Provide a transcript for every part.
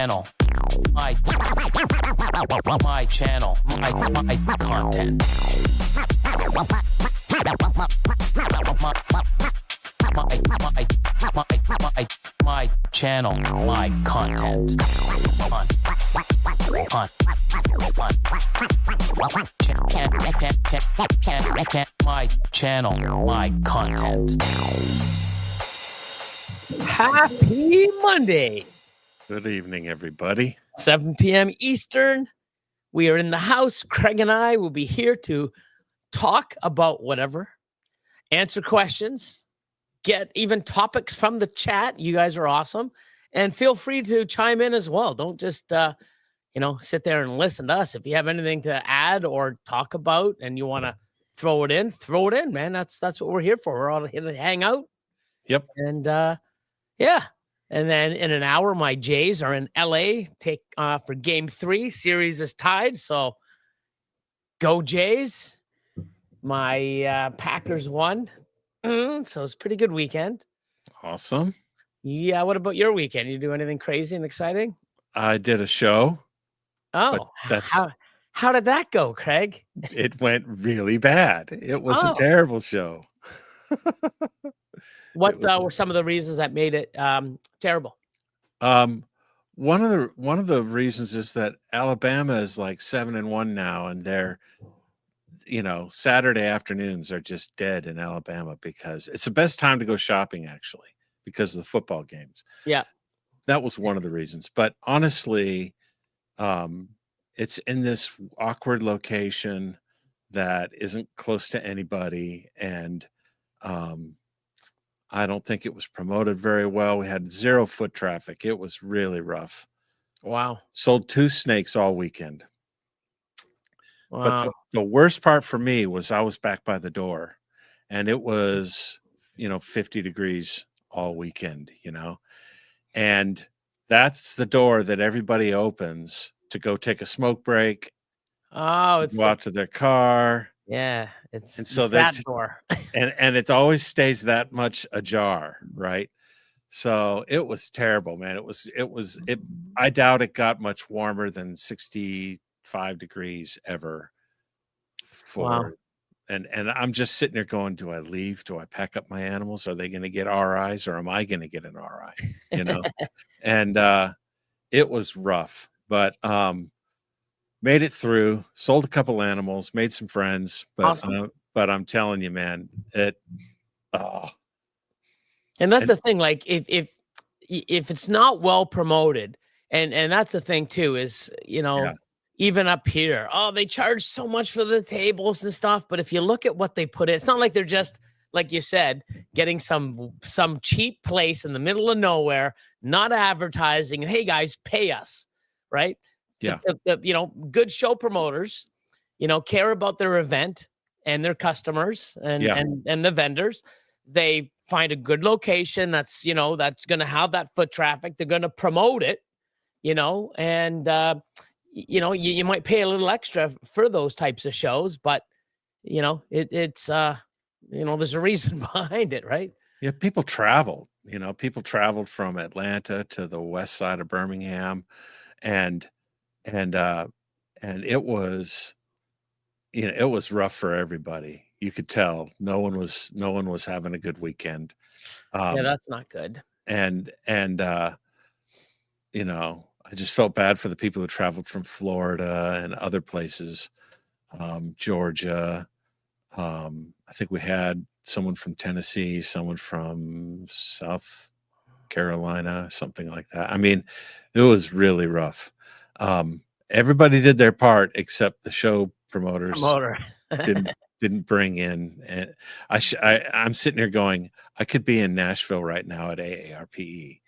channel. My channel. My content. My channel. My content. My channel. My content. Happy Monday. Good evening, everybody. 7 p.m. Eastern. We are in the house. Craig and I will be here to talk about whatever, answer questions, get even topics from the chat. You guys are awesome. And feel free to chime in as well. Don't just, sit there and listen to us. If you have anything to add or talk about and you want to throw it in, man. That's what we're here for. We're all here to hang out. Yep. And, yeah. And then in an hour, my Jays are in LA for game 3. Series is tied. So go Jays. My Packers won. So it's a pretty good weekend. Awesome. Yeah. What about your weekend? You do anything crazy and exciting? I did a show. Oh, how did that go, Craig? It went really bad. It was a terrible show. What were some of the reasons that made it terrible? One of the reasons is that Alabama is like 7-1 now, and they're, Saturday afternoons are just dead in Alabama because it's the best time to go shopping, actually, because of the football games. Yeah, that was one of the reasons. But honestly, it's in this awkward location that isn't close to anybody, and I don't think it was promoted very well. We had 0 foot traffic. It was really rough. Wow. Sold 2 snakes all weekend. Wow. But the worst part for me was I was back by the door, and it was, 50 degrees all weekend, and that's the door that everybody opens to go take a smoke break. Oh, it's go out to their car. Yeah, it's that door. and it always stays that much ajar, right? So it was terrible, man. I doubt it got much warmer than 65 degrees ever. Wow. And I'm just sitting there going, do I leave? Do I pack up my animals? Are they going to get RIs, or am I going to get an RI? And it was rough, but made it through, sold a couple animals, made some friends, but awesome. But I'm telling you, man, and that's the thing. Like if it's not well promoted, and that's the thing too, is even up here, they charge so much for the tables and stuff. But if you look at what they put in, it's not like they're just, like you said, getting some cheap place in the middle of nowhere, not advertising. And hey guys, pay us, right? Yeah. The good show promoters, care about their event and their customers and the vendors. They find a good location that's going to have that foot traffic. They're going to promote it, and you might pay a little extra for those types of shows, but it's there's a reason behind it, right? Yeah, people traveled. People traveled from Atlanta to the west side of Birmingham, and it was, it was rough for everybody. You could tell no one was having a good weekend. Yeah, that's not good. And I just felt bad for the people who traveled from Florida and other places, Georgia. I think we had someone from Tennessee, someone from South Carolina, something like that. I mean, it was really rough. Everybody did their part except the show promoters didn't bring in. And I'm sitting here going, I could be in Nashville right now at AARPE,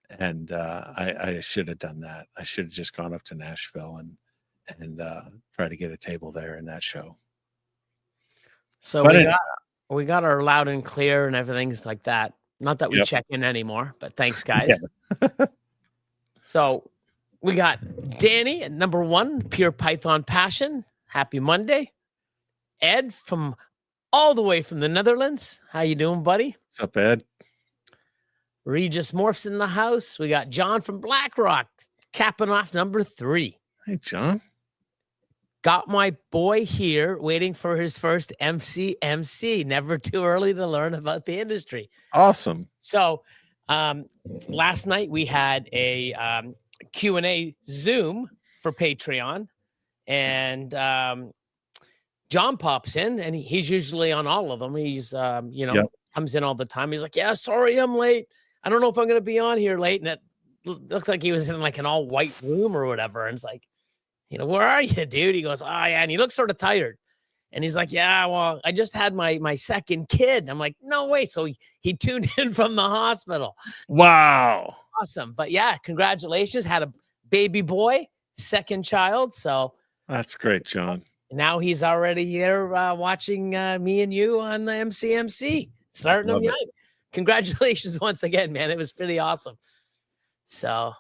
and I should have done that. I should have just gone up to Nashville and try to get a table there in that show. So we got our loud and clear and everything's like that. Not that we check in anymore, but thanks, guys. Yeah. So we got Danny at number 1, Pure Python Passion. Happy Monday. Ed from all the way from the Netherlands. How you doing, buddy? What's up, Ed? Regis Morph's in the house. We got John from BlackRock capping off number 3. Hey, John. Got my boy here waiting for his first MC. Never too early to learn about the industry. Awesome. So last night we had a Q&A Zoom for Patreon, and John pops in, and he's usually on all of them. He's comes in all the time. He's like, yeah, sorry I'm late. I don't know if I'm going to be on here late. And it looks like he was in like an all white room or whatever. And it's like, where are you, dude? He goes, oh yeah. And he looks sort of tired. And he's like, yeah, well, I just had my second kid. And I'm like, no way. So he tuned in from the hospital. Wow. Awesome. But yeah, congratulations. Had a baby boy, second child. So that's great, John. Now he's already here watching me and you on the MCMC, starting him young. Congratulations once again, man. It was pretty awesome. So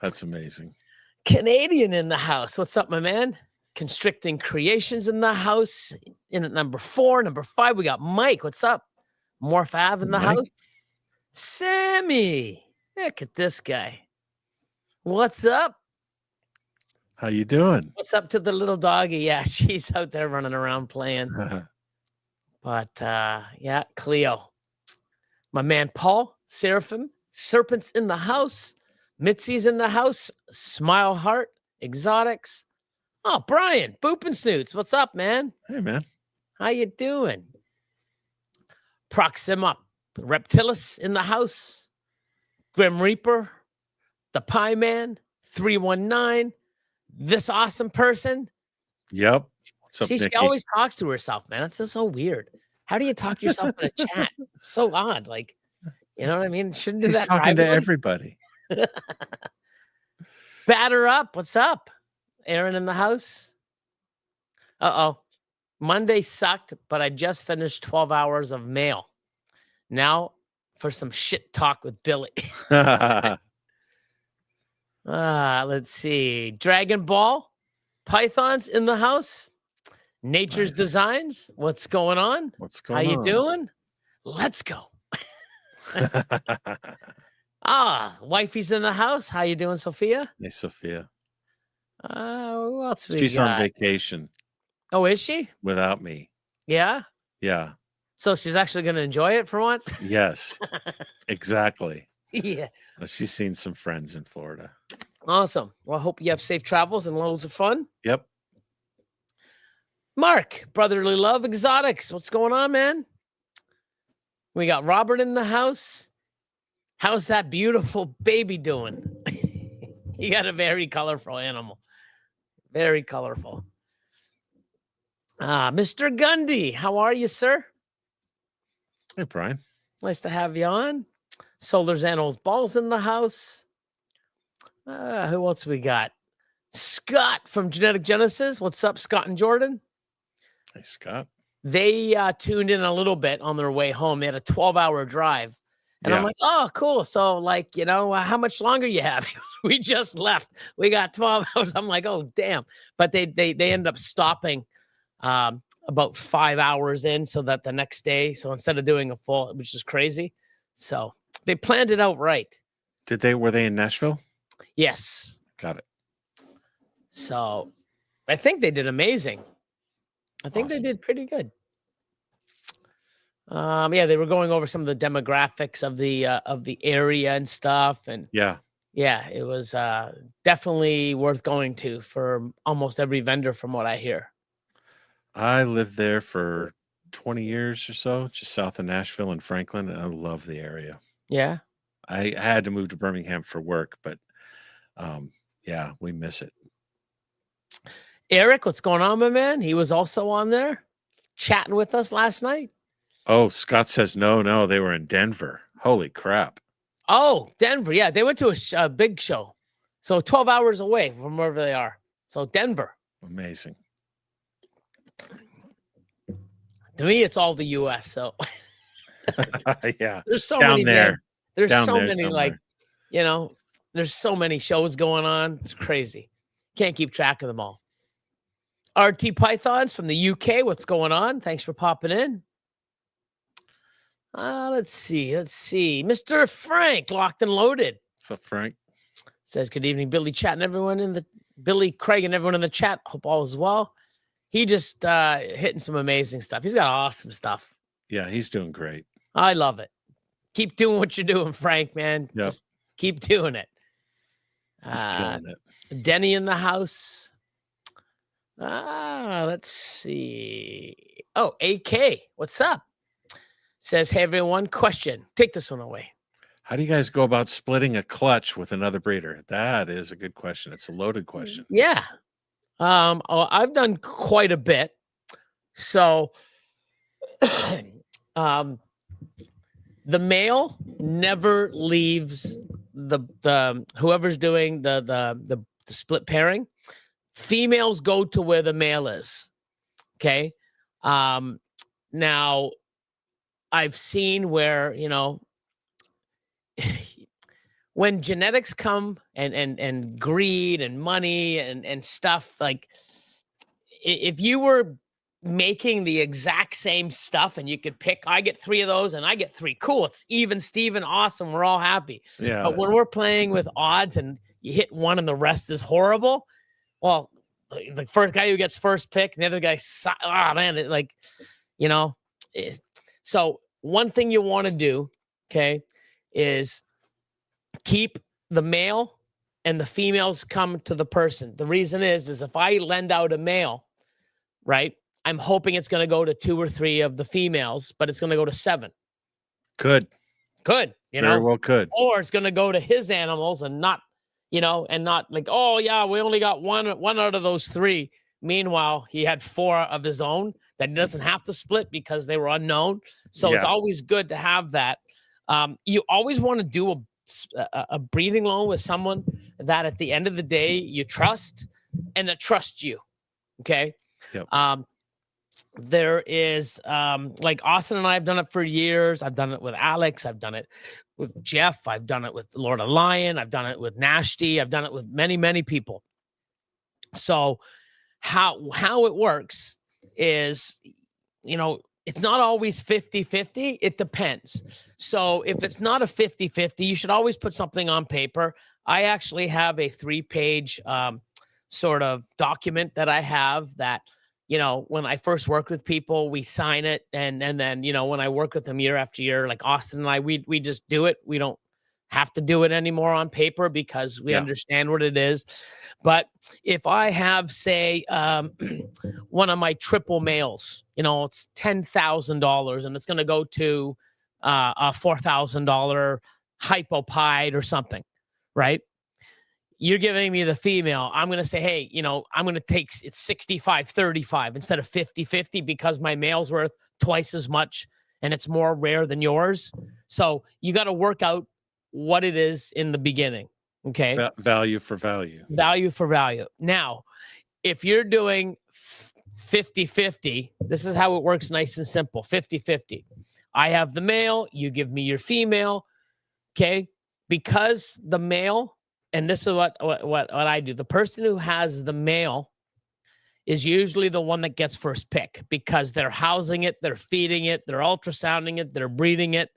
that's amazing. Canadian in the house. What's up, my man? Constricting Creations in the house. In at number 4. Number 5, we got Mike. What's up? Morph Ave in the house. Sammy. Look at this guy. What's up? How you doing? What's up to the little doggy? Yeah, she's out there running around playing. But yeah, Cleo. My man Paul, Seraphim, Serpents in the house. Mitzi's in the house. Smile Heart, Exotics. Oh, Brian, Boop and Snoots. What's up, man? Hey, man. How you doing? Proxima, Reptilis in the house. Grim Reaper, the Pie Man, 319. This awesome person. Yep. What's up, See, Nikki? she always talks to herself, man. That's just so weird. How do you talk to yourself in a chat? It's so odd. Like, you know what I mean? Shouldn't do She's that. Talking privately. to everybody. Batter up. What's up? Aaron in the house. Uh-oh. Monday sucked, but I just finished 12 hours of mail. Now for some shit talk with Billy. Let's see. Dragon Ball. Pythons in the house. Nature's Designs. What's going on? What's going on? on? How you doing? Let's go. Wifey's in the house. How you doing, Sophia? Hey, Sophia. Who else we She's got? on vacation. Oh, is she? Without me. Yeah? Yeah. So she's actually going to enjoy it for once? Yes. Exactly. Yeah. She's seen some friends in Florida. Awesome. Well, I hope you have safe travels and loads of fun. Yep. Mark, Brotherly Love Exotics. What's going on, man? We got Robert in the house. How's that beautiful baby doing? You got a very colorful animal. Very colorful. Mr. Gundy, how are you, sir? Hey, Brian. Nice to have you on. Solar Xanos Balls in the house. Who else we got? Scott from Genetic Genesis. What's up, Scott and Jordan? Hey, Scott. They tuned in a little bit on their way home. They had a 12-hour drive. And I'm like, oh, cool. So, like, how much longer you have? We just left. We got 12 hours. I'm like, oh, damn. But they ended up stopping about 5 hours in so that the next day, so instead of doing a full, which is crazy. So they planned it out right. Were they in Nashville? Yes. Got it. So I think they did amazing. I think they did pretty good. Yeah, they were going over some of the demographics of the area and stuff. And yeah, it was definitely worth going to for almost every vendor from what I hear. I lived there for 20 years or so, just south of Nashville and Franklin, and I love the area. Yeah. I had to move to Birmingham for work, but yeah, we miss it. Eric, what's going on, my man? He was also on there chatting with us last night. Oh, Scott says no, they were in Denver. Holy crap. Oh, Denver. Yeah, they went to a big show. So 12 hours away from wherever they are. So Denver. Amazing. To me, it's all the U.S. So yeah, there's so down many there. There's down so there many somewhere. there's so many shows going on. It's crazy. Can't keep track of them all. RT Pythons from the UK. What's going on? Thanks for popping in. Let's see. Mr. Frank, locked and loaded. What's up, Frank? Says, good evening, Billy, chat, and everyone in the Billy, Craig, and everyone in the chat. Hope all is well. He just hitting some amazing stuff. He's got awesome stuff. Yeah, he's doing great. I love it. Keep doing what you're doing, Frank, man. Yep. Just keep doing it. He's killing it. Denny in the house. Let's see. Oh, AK, what's up? Says, hey, everyone, question. Take this one away. How do you guys go about splitting a clutch with another breeder? That is a good question. It's a loaded question. Yeah. I've done quite a bit. So the male never leaves the whoever's doing the split pairing. Females go to where the male is. Okay. Now I've seen where, when genetics come and greed and money and stuff, like if you were making the exact same stuff and you could pick, I get 3 of those and I get 3. Cool. It's even, Steven. Awesome. We're all happy. Yeah. But when we're playing with odds and you hit one and the rest is horrible, well, the first guy who gets first pick and the other guy, so one thing you want to do, okay, is keep the male and the females come to the person. The reason is if I lend out a male, right, I'm hoping it's going to go to 2 or 3 of the females, but it's going to go to 7. Could. Very well could. Or it's going to go to his animals and not, and not like, oh yeah, we only got one out of those 3. Meanwhile, he had 4 of his own that he doesn't have to split because they were unknown. So it's always good to have that. You always want to do a breeding loan with someone that at the end of the day you trust and that trusts you. Okay. Yep. There is like Austin and I have done it for years. I've done it with Alex. I've done it with Jeff. I've done it with Lord of Lion. I've done it with Nashty. I've done it with many, many people. So how it works is, it's not always 50-50. It depends. So if it's not a 50-50, you should always put something on paper. I actually have a 3-page sort of document that I have that, when I first work with people, we sign it. And then, when I work with them year after year, like Austin and I, we just do it. We don't have to do it anymore on paper because we understand what it is. But if I have, say, one of my triple males, it's $10,000 and it's going to go to a $4,000 hypopide or something, right? You're giving me the female. I'm going to say, hey, I'm going to take it's 65-35 instead of 50-50 because my male's worth twice as much and it's more rare than yours. So you got to work out what it is in the beginning. Okay. Value for value. Value for value. Now, if you're doing 50-50, this is how it works. Nice and simple. 50-50. I have the male. You give me your female. Okay. Because the male, and this is what I do. The person who has the male is usually the one that gets first pick because they're housing it, they're feeding it, they're ultrasounding it, they're breeding it.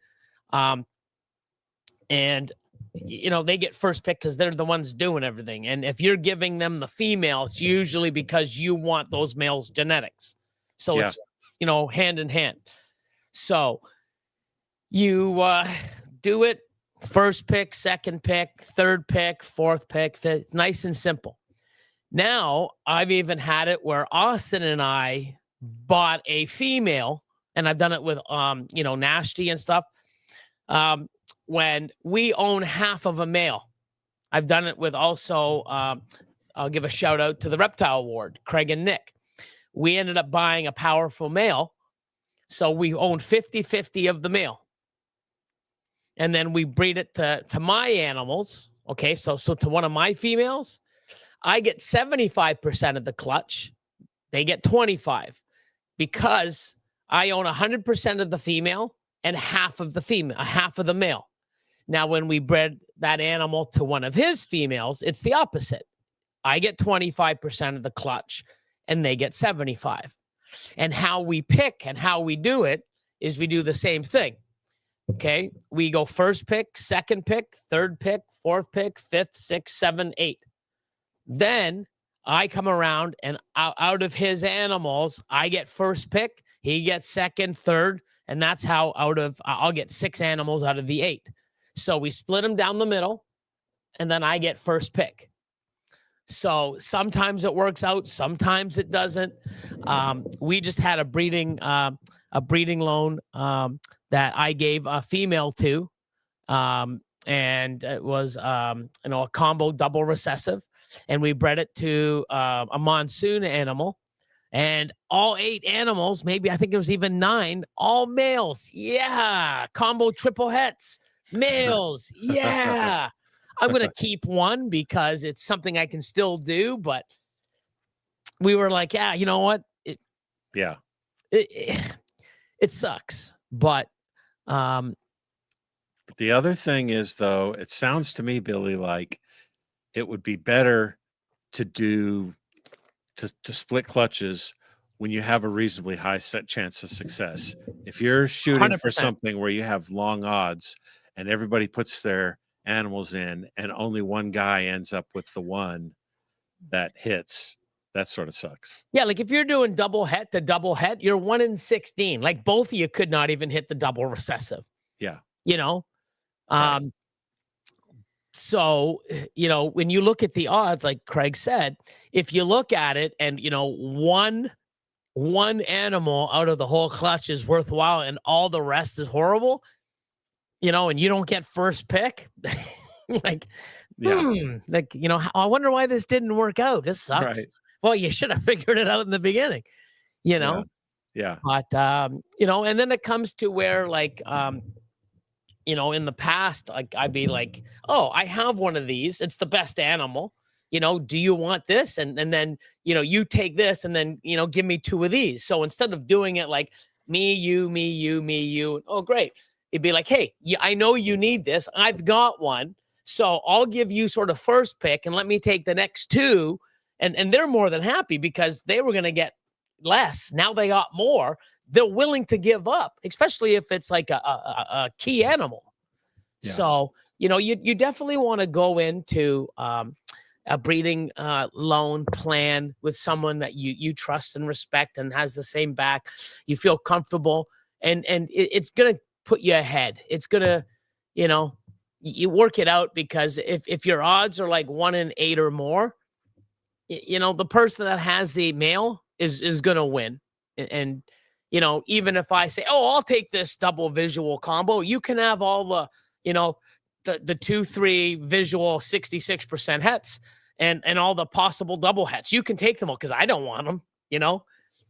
And, they get first pick because they're the ones doing everything. And if you're giving them the female, it's usually because you want those males' genetics. So it's, hand in hand. So you do it first pick, second pick, third pick, fourth pick, fifth, nice and simple. Now, I've even had it where Austin and I bought a female, and I've done it with, Nashty and stuff. When we own half of a male. I've done it with also, I'll give a shout out to the Reptile Ward, Craig and Nick. We ended up buying a powerful male. So we own 50-50 of the male. And then we breed it to my animals. Okay, so to one of my females, I get 75% of the clutch. They get 25 because I own 100% of the female and half of the male. Now, when we bred that animal to one of his females, it's the opposite. I get 25% of the clutch and they get 75. And how we pick and how we do it is we do the same thing. Okay. We go first pick, second pick, third pick, fourth pick, fifth, sixth, seven, eight. Then I come around and out of his animals, I get first pick, he gets second, third, and that's how I'll get 6 animals out of the 8. So we split them down the middle, and then I get first pick. So sometimes it works out, sometimes it doesn't. We just had a breeding loan that I gave a female to, and it was a combo double recessive, and we bred it to a monsoon animal, and all 8 animals, maybe I think it was even 9, all males. Yeah, combo triple hets, males. Yeah. I'm going to keep one because it's something I can still do. But we were like, yeah, you know what? It sucks. But the other thing is, though, it sounds to me, Billy, like it would be better to split clutches when you have a reasonably high set chance of success. If you're shooting 100%. for something where you have long odds and everybody puts their animals in and only one guy ends up with the one that hits, that sort of sucks. Yeah, like if you're doing double het to double het, you're 1 in 16. Like both of you could not even hit the double recessive. Yeah. You know? Right. So, when you look at the odds, like Craig said, if you look at it and, one animal out of the whole clutch is worthwhile and all the rest is horrible, and you don't get first pick, like, I wonder why this didn't work out. This sucks. Right. Well, you should have figured it out in the beginning, Yeah. But, and then it comes to where like, in the past, like I'd be like, oh, I have one of these. It's the best animal. Do you want this? And then, you take this and then, give me 2 of these. So instead of doing it like me, you, me, you, me, you, oh, great. It'd be like, hey, I know you need this. I've got one. So I'll give you sort of first pick and let me take the next 2. And they're more than happy because they were going to get less. Now they got more. They're willing to give up, especially if it's like a key animal. Yeah. So, you definitely want to go into a breeding loan plan with someone that you trust and respect and has the same back. You feel comfortable, and it's going to put you ahead. It's going to, you work it out, because if your odds are like 1 in 8 or more, the person that has the male is going to win. And even if I say, oh, I'll take this double visual combo, you can have all the, the 2-3 visual 66% hets and all the possible double hets. You can take them all because I don't want them,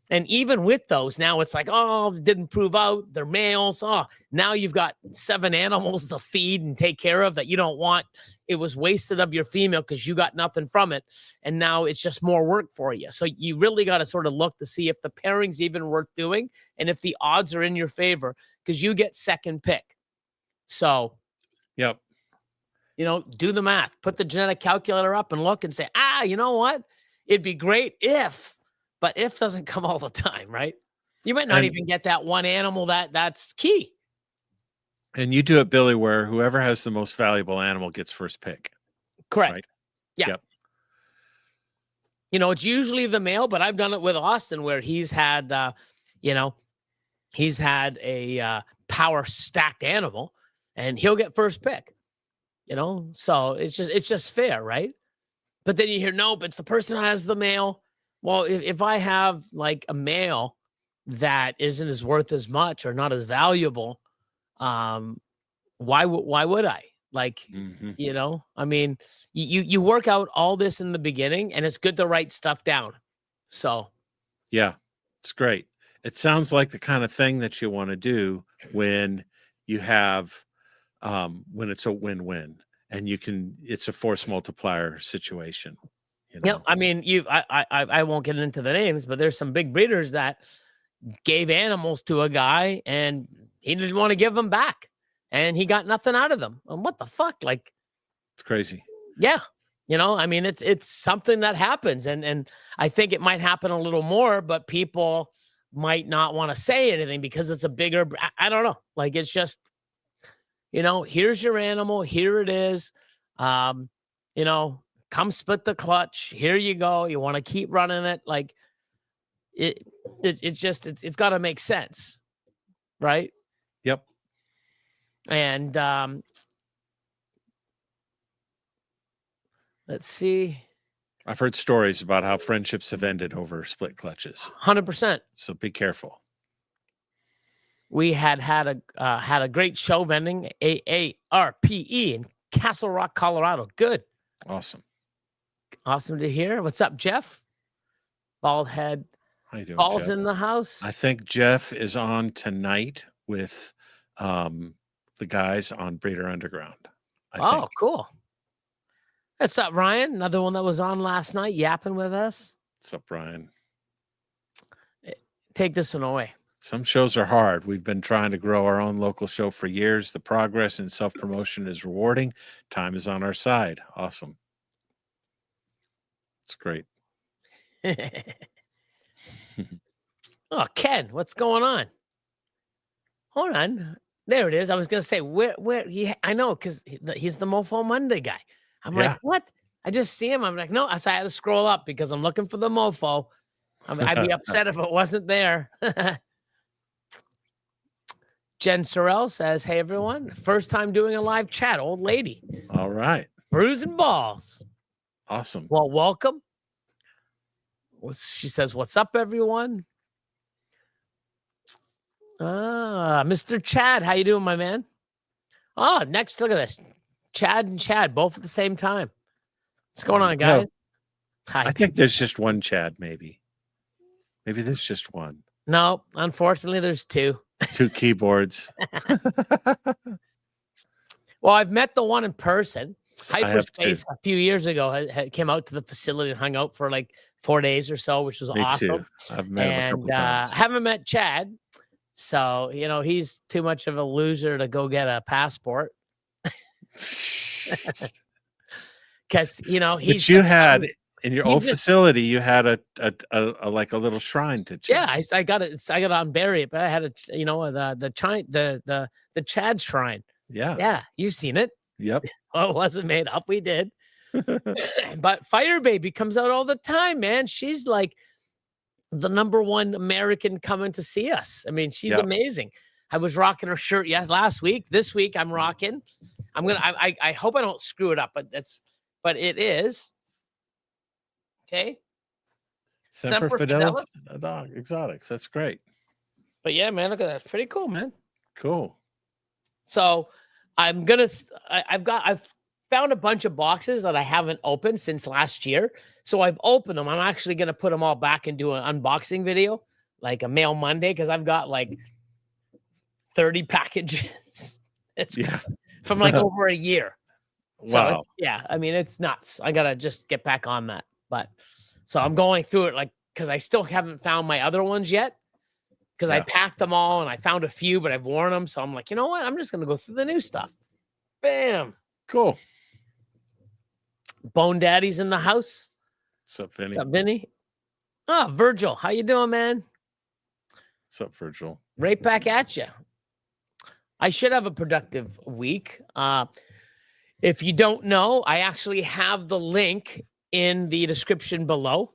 And even with those, now it's like, oh, it didn't prove out. They're males. Oh, now you've got 7 animals to feed and take care of that you don't want. It was wasted of your female because you got nothing from it. And now it's just more work for you. So you really got to sort of look to see if the pairing's even worth doing and if the odds are in your favor, because you get second pick. So, yep. Do the math, put the genetic calculator up and look and say, you know what? It'd be great if. But if doesn't come all the time, right? You might not even get that one animal that's key. And you do it, Billy, where whoever has the most valuable animal gets first pick. Correct. Right? Yeah. Yep. It's usually the male, but I've done it with Austin where he's had, he's had a power stacked animal and he'll get first pick, So it's just fair, right? But then you hear, no, but it's the person who has the male. Well, if I have like a male that isn't as worth as much or not as valuable, why would I? Like, I mean, you work out all this in the beginning, and it's good to write stuff down. So, yeah, it's great. It sounds like the kind of thing that you want to do when you have, when it's a win-win, and it's a force multiplier situation. Yeah, I mean, I won't get into the names, but there's some big breeders that gave animals to a guy and he didn't want to give them back, and he got nothing out of them. And what the fuck? Like, it's crazy. Yeah, I mean, it's something that happens, and I think it might happen a little more, but people might not want to say anything because it's a bigger. I don't know. Like, it's just here's your animal. Here it is. You know, come split the clutch. Here you go. You want to keep running it. Like it's got to make sense. Right. Yep. And let's see. I've heard stories about how friendships have ended over split clutches. 100%. So be careful. We had a great show vending, AARPE in Castle Rock, Colorado. Good. Awesome. Awesome to hear. What's up, Jeff? Bald head. How you doing, Paul's Jeff? in the house. I think Jeff is on tonight with the guys on Breeder Underground. I think. Cool. What's up, Ryan? Another one that was on last night, yapping with us. What's up, Brian? Take this one away. Some shows are hard. We've been trying to grow our own local show for years. The progress in self-promotion is rewarding. Time is on our side. Awesome. It's great. Oh, Ken, what's going on? Hold on. There it is. I was going to say, I know, because he's the Mofo Monday guy. I'm like, what? I just see him. I'm like, no. So I had to scroll up because I'm looking for the Mofo. I'd be upset if it wasn't there. Jen Sorrell says, hey, everyone. First time doing a live chat. Old lady. All right. Bruising balls. Awesome. Well, welcome. She says, what's up, everyone? Mr. Chad, how you doing, my man? Oh, next, look at this. Chad and Chad, both at the same time. What's going on, guys? No, Hi. I think there's just one Chad, maybe. Maybe there's just one. No, unfortunately, there's two. Two keyboards. Well, I've met the one in person. I have Hyperspace two. a few years ago came out to the facility and hung out for like 4 days or so, which was Me awesome. too. I've met him a couple times. Haven't met Chad. So, he's too much of a loser to go get a passport. Because, he's. But you had in your old just- facility, you had a like a little shrine to Chad. Yeah, I got it. I got to unbury it, but I had the Chad shrine. Yeah. Yeah, you've seen it. Yep. Well, it wasn't made up. We did. But Fire Baby comes out all the time, man. She's like the #1 American coming to see us. I mean, she's amazing. I was rocking her shirt last week. This week I'm rocking. I hope I don't screw it up, but it is. Okay. Semper Semper Fidelis Exotics. That's great. But yeah, man, look at that. Pretty cool, man. Cool. So I've found a bunch of boxes that I haven't opened since last year. So I've opened them. I'm actually going to put them all back and do an unboxing video, like a Mail Monday, because I've got like 30 packages. It's from like over a year. Wow. So I mean, it's nuts. I got to just get back on that. But so I'm going through it because I still haven't found my other ones yet. Because I packed them all and I found a few, but I've worn them. So I'm like, you know what? I'm just going to go through the new stuff. Bam. Cool. Bone Daddy's in the house. What's up, Vinny? What's up, Vinny? Oh, Virgil. How you doing, man? What's up, Virgil? Right back at you. I should have a productive week. If you don't know, I actually have the link in the description below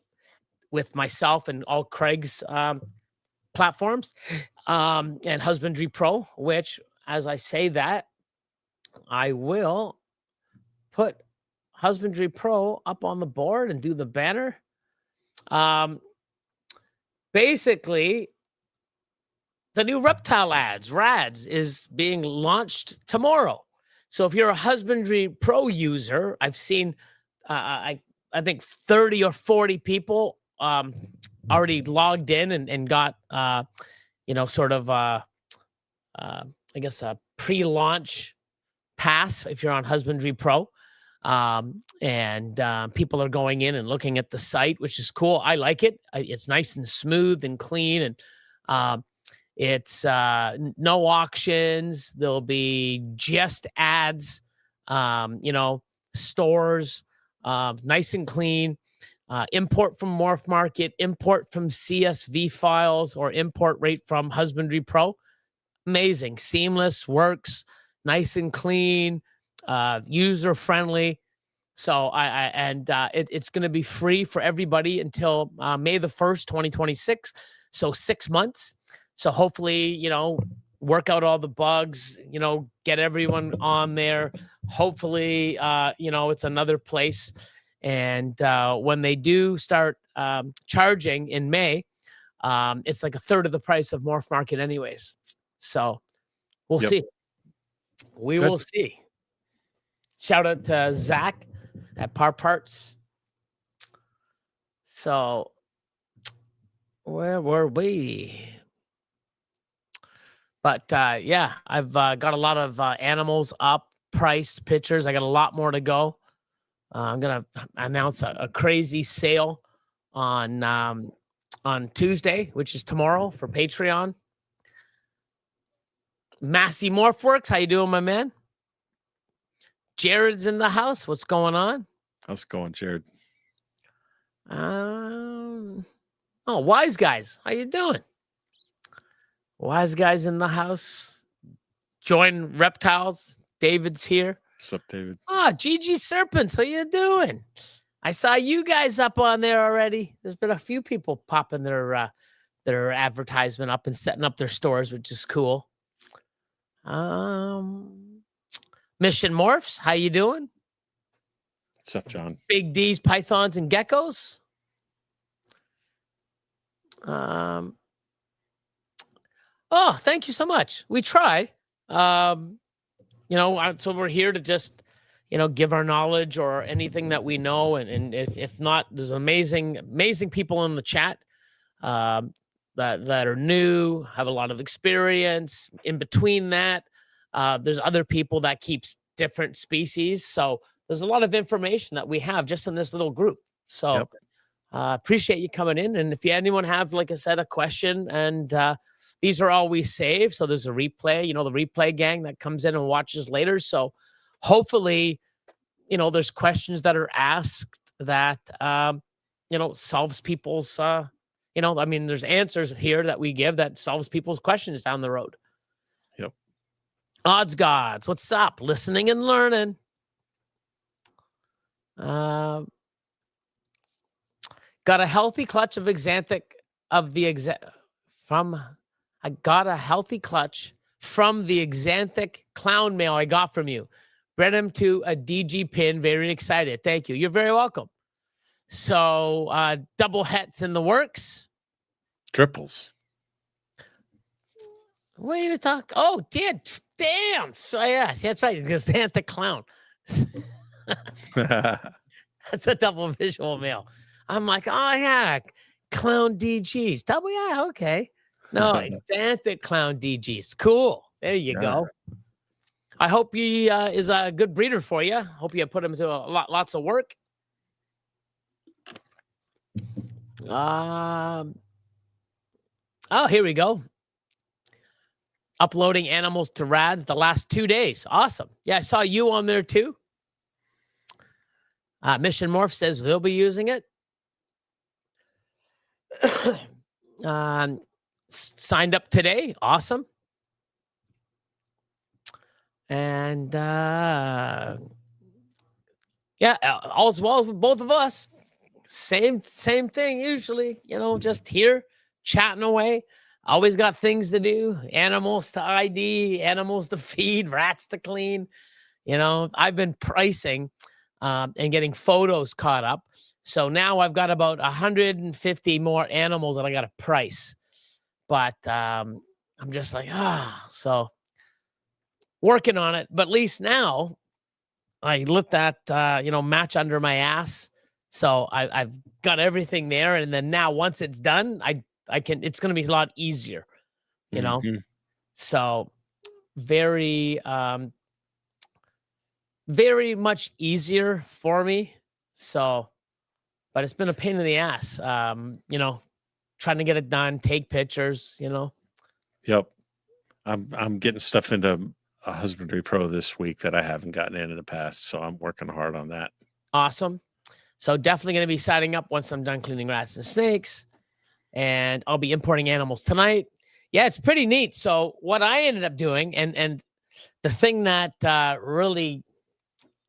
with myself and all Craig's platforms and Husbandry Pro, which, as I say that, I will put Husbandry Pro up on the board and do the banner. Basically, the new Reptile Rads is being launched tomorrow. So if you're a Husbandry Pro user, I've seen, I think 30 or 40 people already logged in and got, sort of, I guess, a pre-launch pass if you're on Husbandry Pro. And people are going in and looking at the site, which is cool. I like it. It's nice and smooth and clean. And it's no auctions. There'll be just ads, stores, nice and clean. Import from Morph Market, import from CSV files, or import right from Husbandry Pro. Amazing, seamless, works. nice and clean, user friendly. So it's going to be free for everybody until May the 1st, 2026. So 6 months. So hopefully, work out all the bugs, get everyone on there. Hopefully, it's another place. And when they do start charging in May, it's like a third of the price of Morph Market anyways. So we'll see. We will see. Shout out to Zach at Par Parts. So where were we? But yeah, I've got a lot of animals up, priced pictures. I got a lot more to go. I'm gonna announce a crazy sale on Tuesday, which is tomorrow, for Patreon. Massey Morphworks, how you doing, my man? Jared's in the house. What's going on? How's it going, Jared? Oh, Wise Guys, how you doing? Wise Guys in the house. Join Reptiles. David's here. What's up, David? GG Serpents, how you doing? I saw you guys up on there already. There's been a few people popping their advertisement up and setting up their stores, which is cool. Mission Morphs, how you doing? What's up, John? Big D's, Pythons, and Geckos. Oh, thank you so much. We try. So we're here to just, give our knowledge or anything that we know. And if not, there's amazing people in the chat that are new, have a lot of experience. In between that, there's other people that keeps different species. So there's a lot of information that we have just in this little group. So appreciate you coming in. And if anyone have, like I said, a question, and these are all we save. So there's a replay, the replay gang that comes in and watches later. So hopefully, there's questions that are asked that, solves people's, there's answers here that we give that solves people's questions down the road. Yep. Odds Gods, what's up? Listening and learning. Got a healthy clutch of Exanthic I got a healthy clutch from the Exanthic clown mail I got from you. Bred him to a DG pin. Very excited. Thank you. You're very welcome. So double hets in the works. Triples. What are you talking? Oh, damn. So yes, that's right. Exanthic clown. That's a double visual mail. I'm like, oh yeah, clown DGs. Double, yeah, okay. No, Exanthic clown DGs. Cool. There you go. I hope he is a good breeder for you. Hope you put him to lots of work. Oh, here we go. Uploading animals to RADs the last 2 days. Awesome. Yeah, I saw you on there too. Mission Morph says they'll be using it. Signed up today. Awesome. And yeah, all's well with both of us. Same thing usually, just here chatting away. Always got things to do, animals to ID, animals to feed, rats to clean. I've been pricing and getting photos caught up. So now I've got about 150 more animals that I got to price. But I'm just like, so working on it. But at least now I lit that, match under my ass. So I've got everything there. And then now once it's done, it's going to be a lot easier, So very, very much easier for me. So, but it's been a pain in the ass, trying to get it done, take pictures, Yep. I'm getting stuff into a Husbandry.PRO this week that I haven't gotten in the past. So I'm working hard on that. Awesome. So definitely going to be signing up once I'm done cleaning rats and snakes. And I'll be importing animals tonight. Yeah, it's pretty neat. So what I ended up doing, and the thing that really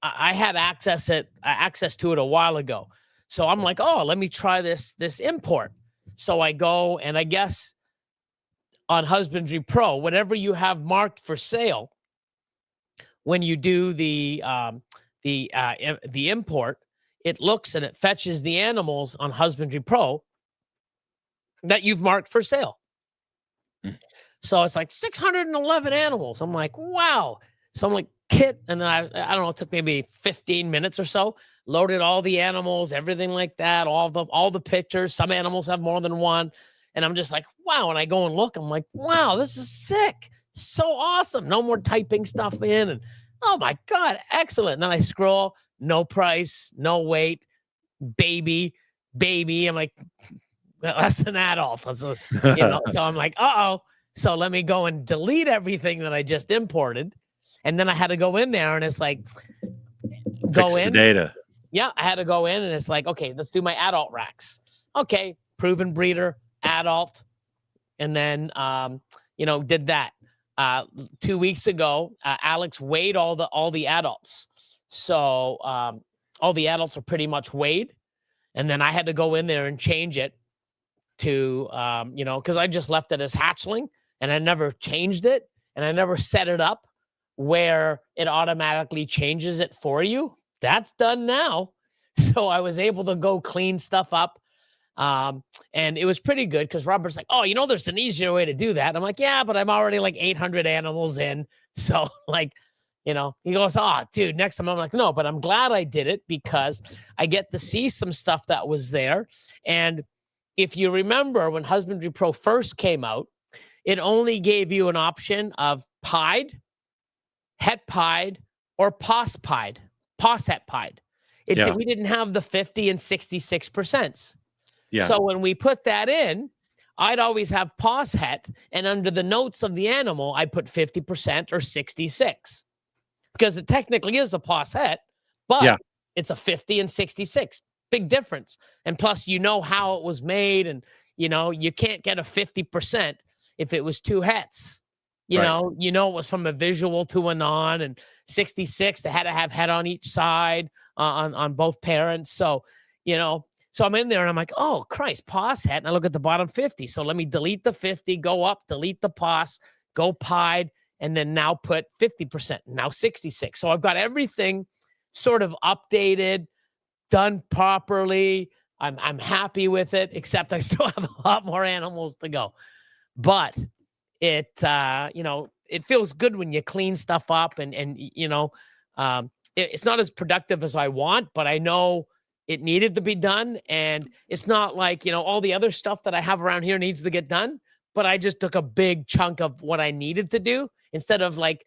I had access to it a while ago. So I'm like, oh, let me try this import. So I go, and I guess on Husbandry Pro, whatever you have marked for sale, when you do the import, it looks and it fetches the animals on Husbandry Pro that you've marked for sale. Mm. So it's like 611 animals. I'm like, wow. So I'm like, kit, and then I don't know, it took maybe 15 minutes or so, loaded all the animals, everything like that, all the pictures. Some animals have more than one. And I'm just like, wow. And I go and look, I'm like, wow, this is sick. So awesome. No more typing stuff in. And oh my God, excellent. And then I scroll, no price, no weight, baby. I'm like, that's an adult. That's a, so I'm like, uh-oh. So let me go and delete everything that I just imported. And then I had to go in there, and it's like, Fix the data. Yeah, I had to go in, and it's like, okay, let's do my adult racks. Okay, proven breeder, adult. And then, did that. 2 weeks ago, Alex weighed all the adults. So all the adults are pretty much weighed. And then I had to go in there and change it to, because I just left it as hatchling, and I never changed it, and I never set it up where it automatically changes it for you. That's done now. So I was able to go clean stuff up. And it was pretty good because Robert's like, oh, there's an easier way to do that. I'm like, yeah, but I'm already like 800 animals in. So like, he goes, oh, dude, next time. I'm like, no, but I'm glad I did it because I get to see some stuff that was there. And if you remember when Husbandry Pro first came out, it only gave you an option of pied, het pied, or pos het pied. We didn't have the 50 and 66%. Yeah. So when we put that in, I'd always have pos het, and under the notes of the animal, I put 50% or 66 because it technically is a pos het, but it's a 50 and 66. Big difference. And plus, how it was made, and you can't get a 50% if it was two hets. It was from a visual to a non, and 66, they had to have head on each side on both parents. So, so I'm in there and I'm like, oh, Christ, pos het. And I look at the bottom 50. So let me delete the 50, go up, delete the pos, go pied, and then now put 50%, now 66. So I've got everything sort of updated, done properly. I'm happy with it, except I still have a lot more animals to go. But it, it feels good when you clean stuff up, and it's not as productive as I want, but I know it needed to be done. And it's not like, all the other stuff that I have around here needs to get done, but I just took a big chunk of what I needed to do instead of like,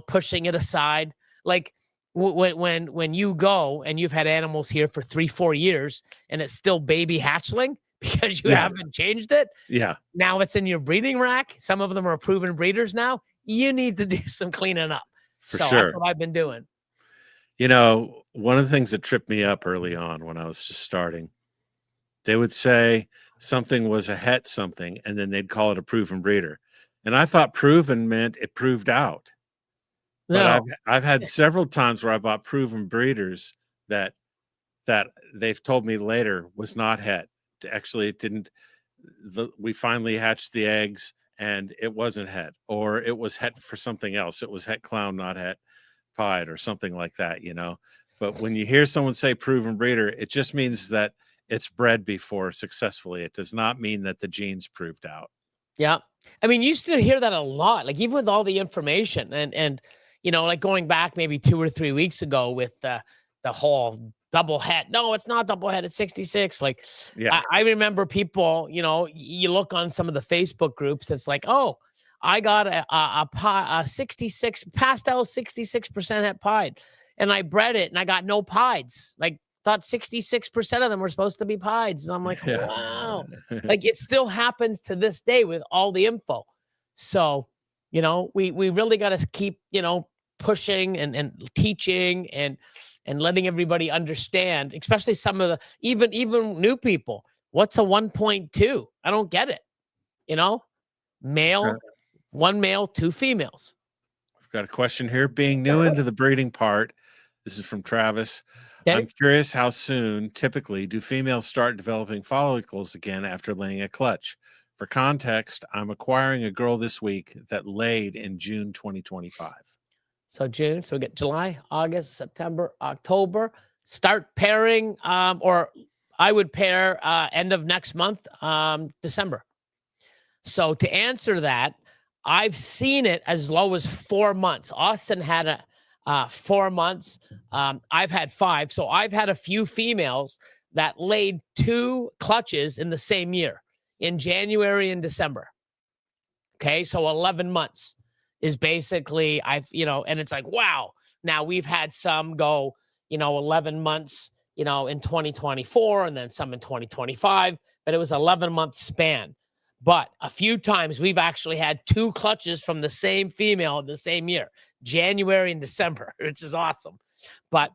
pushing it aside. Like when you go and you've had animals here for 3-4 years and it's still baby hatchling because you haven't changed it. Yeah. Now it's in your breeding rack. Some of them are proven breeders now. You need to do some cleaning up. For so sure. That's what I've been doing. One of the things that tripped me up early on when I was just starting, they would say something was a het something, and then they'd call it a proven breeder. And I thought proven meant it proved out. But I've had several times where I bought proven breeders that they've told me later was not het. Actually, it didn't. We finally hatched the eggs, and it wasn't het, or it was het for something else. It was het clown, not het pied, or something like that. But when you hear someone say proven breeder, it just means that it's bred before successfully. It does not mean that the genes proved out. Yeah. I mean, you used to hear that a lot, like even with all the information and like going back maybe 2 or 3 weeks ago with the whole double het. No, it's not double het. It's 66. Like, I remember people, you look on some of the Facebook groups. It's like, oh, I got a 66 pastel 66% het pied, and I bred it and I got no pieds. Like, thought 66% of them were supposed to be pieds. And I'm like, wow. Like, it still happens to this day with all the info. So, we really got to keep, pushing and teaching and letting everybody understand, especially some of the, even new people. What's a 1.2? I don't get it. Male, one male, 2 females. got a question here. Being new into the breeding part, this is from Travis. Okay. I'm curious how soon, typically, do females start developing follicles again after laying a clutch? For context, I'm acquiring a girl this week that laid in June 2025. So June, so we get July, August, September, October. Start pairing, or I would pair end of next month, December. So to answer that, I've seen it as low as 4 months. Austin had 4 months. I've had 5. So I've had a few females that laid 2 clutches in the same year, in January and December. Okay, so 11 months is basically, and it's like, wow. Now we've had some go, 11 months, in 2024, and then some in 2025, but it was 11-month span. But a few times we've actually had 2 clutches from the same female in the same year, January and December, which is awesome. But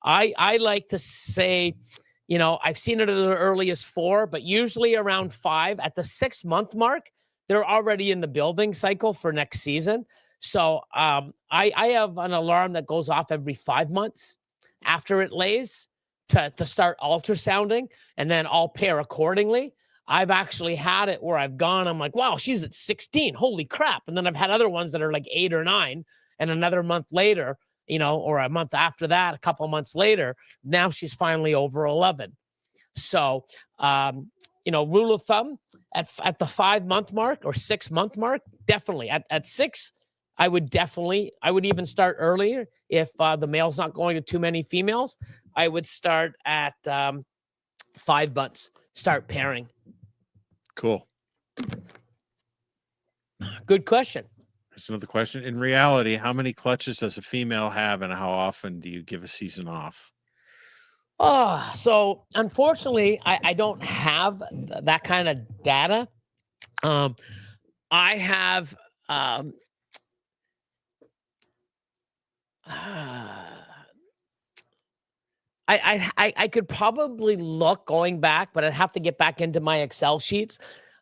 I like to say, I've seen it as early as 4, but usually around 5. At the 6-month mark, they're already in the building cycle for next season. So I have an alarm that goes off every 5 months after it lays to start ultrasounding, and then I'll pair accordingly. I've actually had it where I've gone, I'm like, wow, she's at 16. Holy crap. And then I've had other ones that are like 8 or 9, and another month later, or a month after that, a couple of months later, now she's finally over 11. So, rule of thumb at the 5-month mark or 6-month mark, definitely at 6, I would even start earlier. If the male's not going to too many females, I would start at 5 months, start pairing. Cool. Good question. There's another question. In reality, how many clutches does a female have, and how often do you give a season off? So unfortunately, I don't have that kind of data. I have I could probably look going back, but I'd have to get back into my Excel sheets.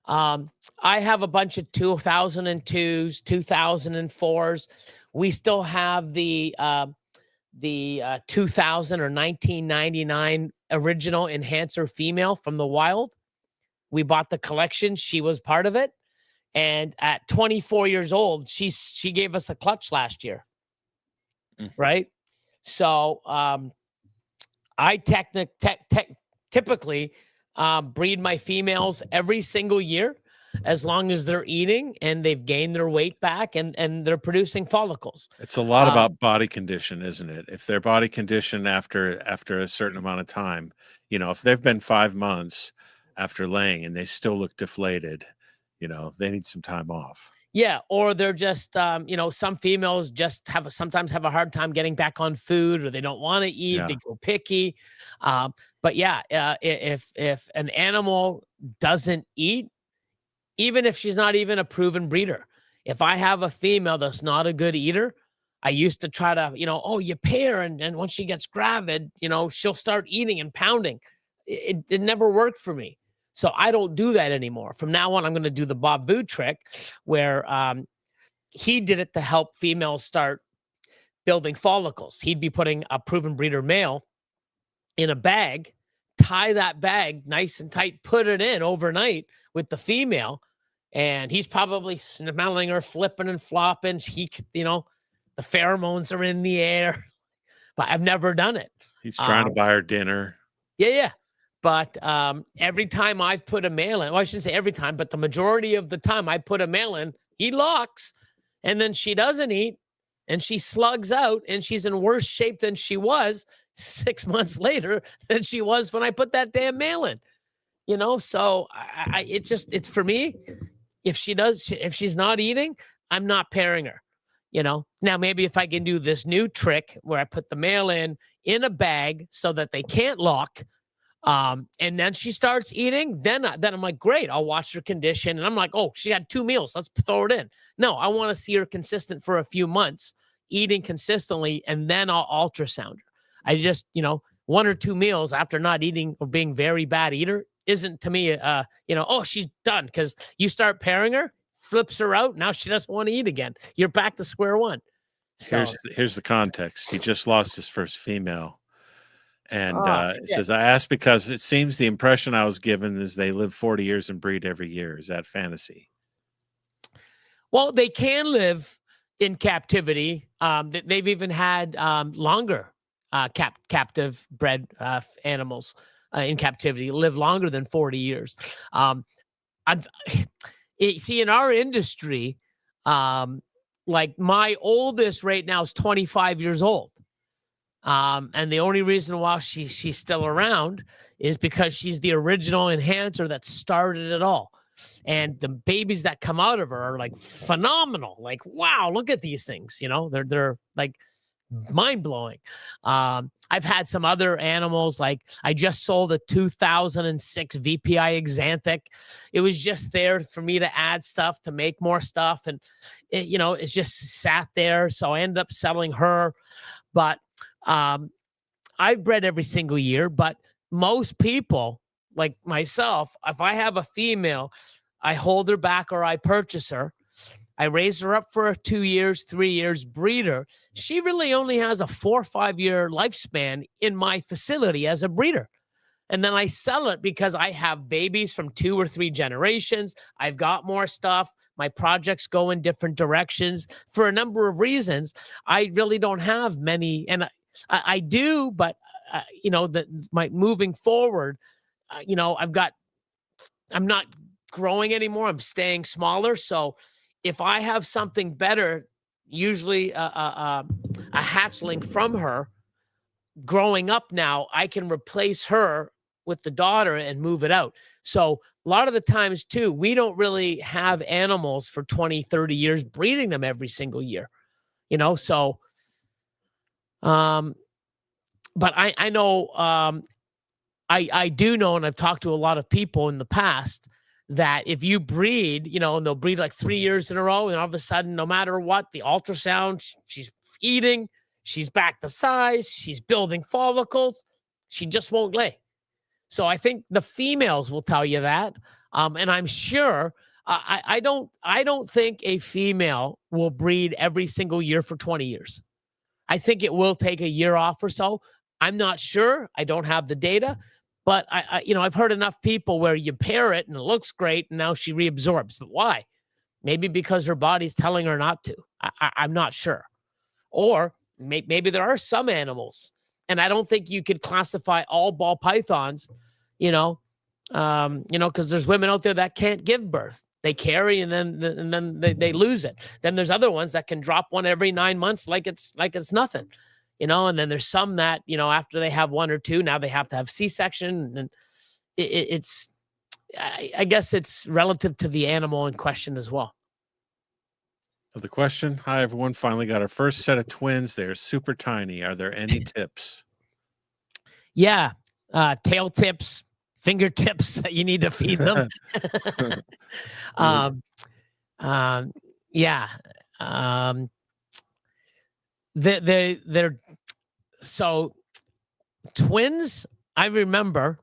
I have a bunch of 2002s, 2004s. We still have the 2000 or 1999 original enhancer female from the wild. We bought the collection. She was part of it. And at 24 years old, she gave us a clutch last year. Right. So, I typically breed my females every single year, as long as they're eating and they've gained their weight back and they're producing follicles. It's a lot about body condition, isn't it? If their body condition after a certain amount of time, if they've been 5 months after laying and they still look deflated, they need some time off. Yeah, or they're just, some females just sometimes have a hard time getting back on food, or they don't want to eat. Yeah. They go picky. But yeah, if an animal doesn't eat, even if she's not even a proven breeder, if I have a female that's not a good eater, I used to try to, you pair, and once she gets gravid, she'll start eating and pounding. It never worked for me. So I don't do that anymore. From now on, I'm going to do the Bob Vu trick, where he did it to help females start building follicles. He'd be putting a proven breeder male in a bag, tie that bag nice and tight, put it in overnight with the female, and he's probably smelling her, flipping and flopping. The pheromones are in the air, but I've never done it. He's trying to buy her dinner. Yeah. But every time I've put a male in, well, I shouldn't say every time, but the majority of the time I put a male in, he locks, and then she doesn't eat, and she slugs out, and she's in worse shape than she was 6 months later than she was when I put that damn male in. So it's for me. If she's not eating, I'm not pairing her. Now maybe if I can do this new trick where I put the male in a bag so that they can't lock. And then she starts eating, then I'm like, great, I'll watch her condition. And I'm like, oh, she had 2 meals, let's throw it in. No, I want to see her consistent for a few months, eating consistently, and then I'll ultrasound her. I just, 1 or 2 meals after not eating or being very bad eater isn't to me, oh, she's done. Because you start pairing her, flips her out, now she doesn't want to eat again. You're back to square one. So, Here's the context. He just lost his first female. And it yeah. says, I asked because it seems the impression I was given is they live 40 years and breed every year. Is that fantasy? Well, they can live in captivity. They've even had longer captive bred animals in captivity, live longer than 40 years. See, in our industry, like my oldest right now is 25 years old. And the only reason why she's still around is because she's the original enhancer that started it all. And the babies that come out of her are like phenomenal. Like, wow, look at these things. They're like mind blowing. I've had some other animals. Like I just sold a 2006 VPI Exanthic. It was just there for me to add stuff, to make more stuff. And it's just sat there. So I ended up selling her. But I've bred every single year, but most people like myself, if I have a female, I hold her back or I purchase her. I raise her up for 2 years, 3 years, breeder. She really only has a 4 or 5 year lifespan in my facility as a breeder. And then I sell it because I have babies from 2 or 3 generations. I've got more stuff. My projects go in different directions for a number of reasons. I really don't have many, and I do, but my moving forward, I'm not growing anymore. I'm staying smaller. So if I have something better, usually a hatchling from her growing up now, I can replace her with the daughter and move it out. So a lot of the times too, we don't really have animals for 20, 30 years, breeding them every single year, so, but I know, I do know, and I've talked to a lot of people in the past that if you breed, and they'll breed like 3 years in a row, and all of a sudden, no matter what, the ultrasound, she's eating, she's back to size, she's building follicles, she just won't lay. So I think the females will tell you that. And I'm sure I don't think a female will breed every single year for 20 years. I think it will take a year off or so. I'm not sure. I don't have the data, but I've heard enough people where you pair it and it looks great and now she reabsorbs. But why? Maybe because her body's telling her not to. I'm not sure. Or maybe there are some animals, and I don't think you could classify all ball pythons, because there's women out there that can't give birth. They carry and then they lose it. Then there's other ones that can drop one every 9 months like it's nothing, and then there's some that, after they have 1 or 2, now they have to have C-section. And I guess it's relative to the animal in question as well. So the question, hi everyone, finally got our first set of twins. They're super tiny. Are there any tips? Yeah. Tail tips, fingertips that you need to feed them. Yeah. They're so twins. I remember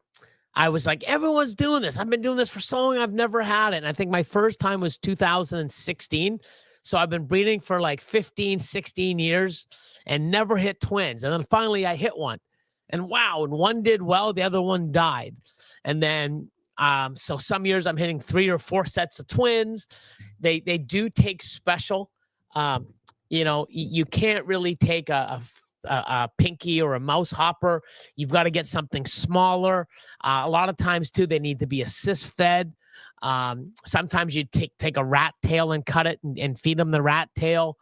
I was like, everyone's doing this. I've been doing this for so long. I've never had it. And I think my first time was 2016. So I've been breeding for like 15, 16 years and never hit twins. And then finally I hit one. And wow, and one did well, the other one died. And then, so some years I'm hitting 3 or 4 sets of twins. They do take special. You can't really take a pinky or a mouse hopper. You've got to get something smaller. A lot of times too, they need to be assist fed. Sometimes you take a rat tail and cut it and feed them the rat tail.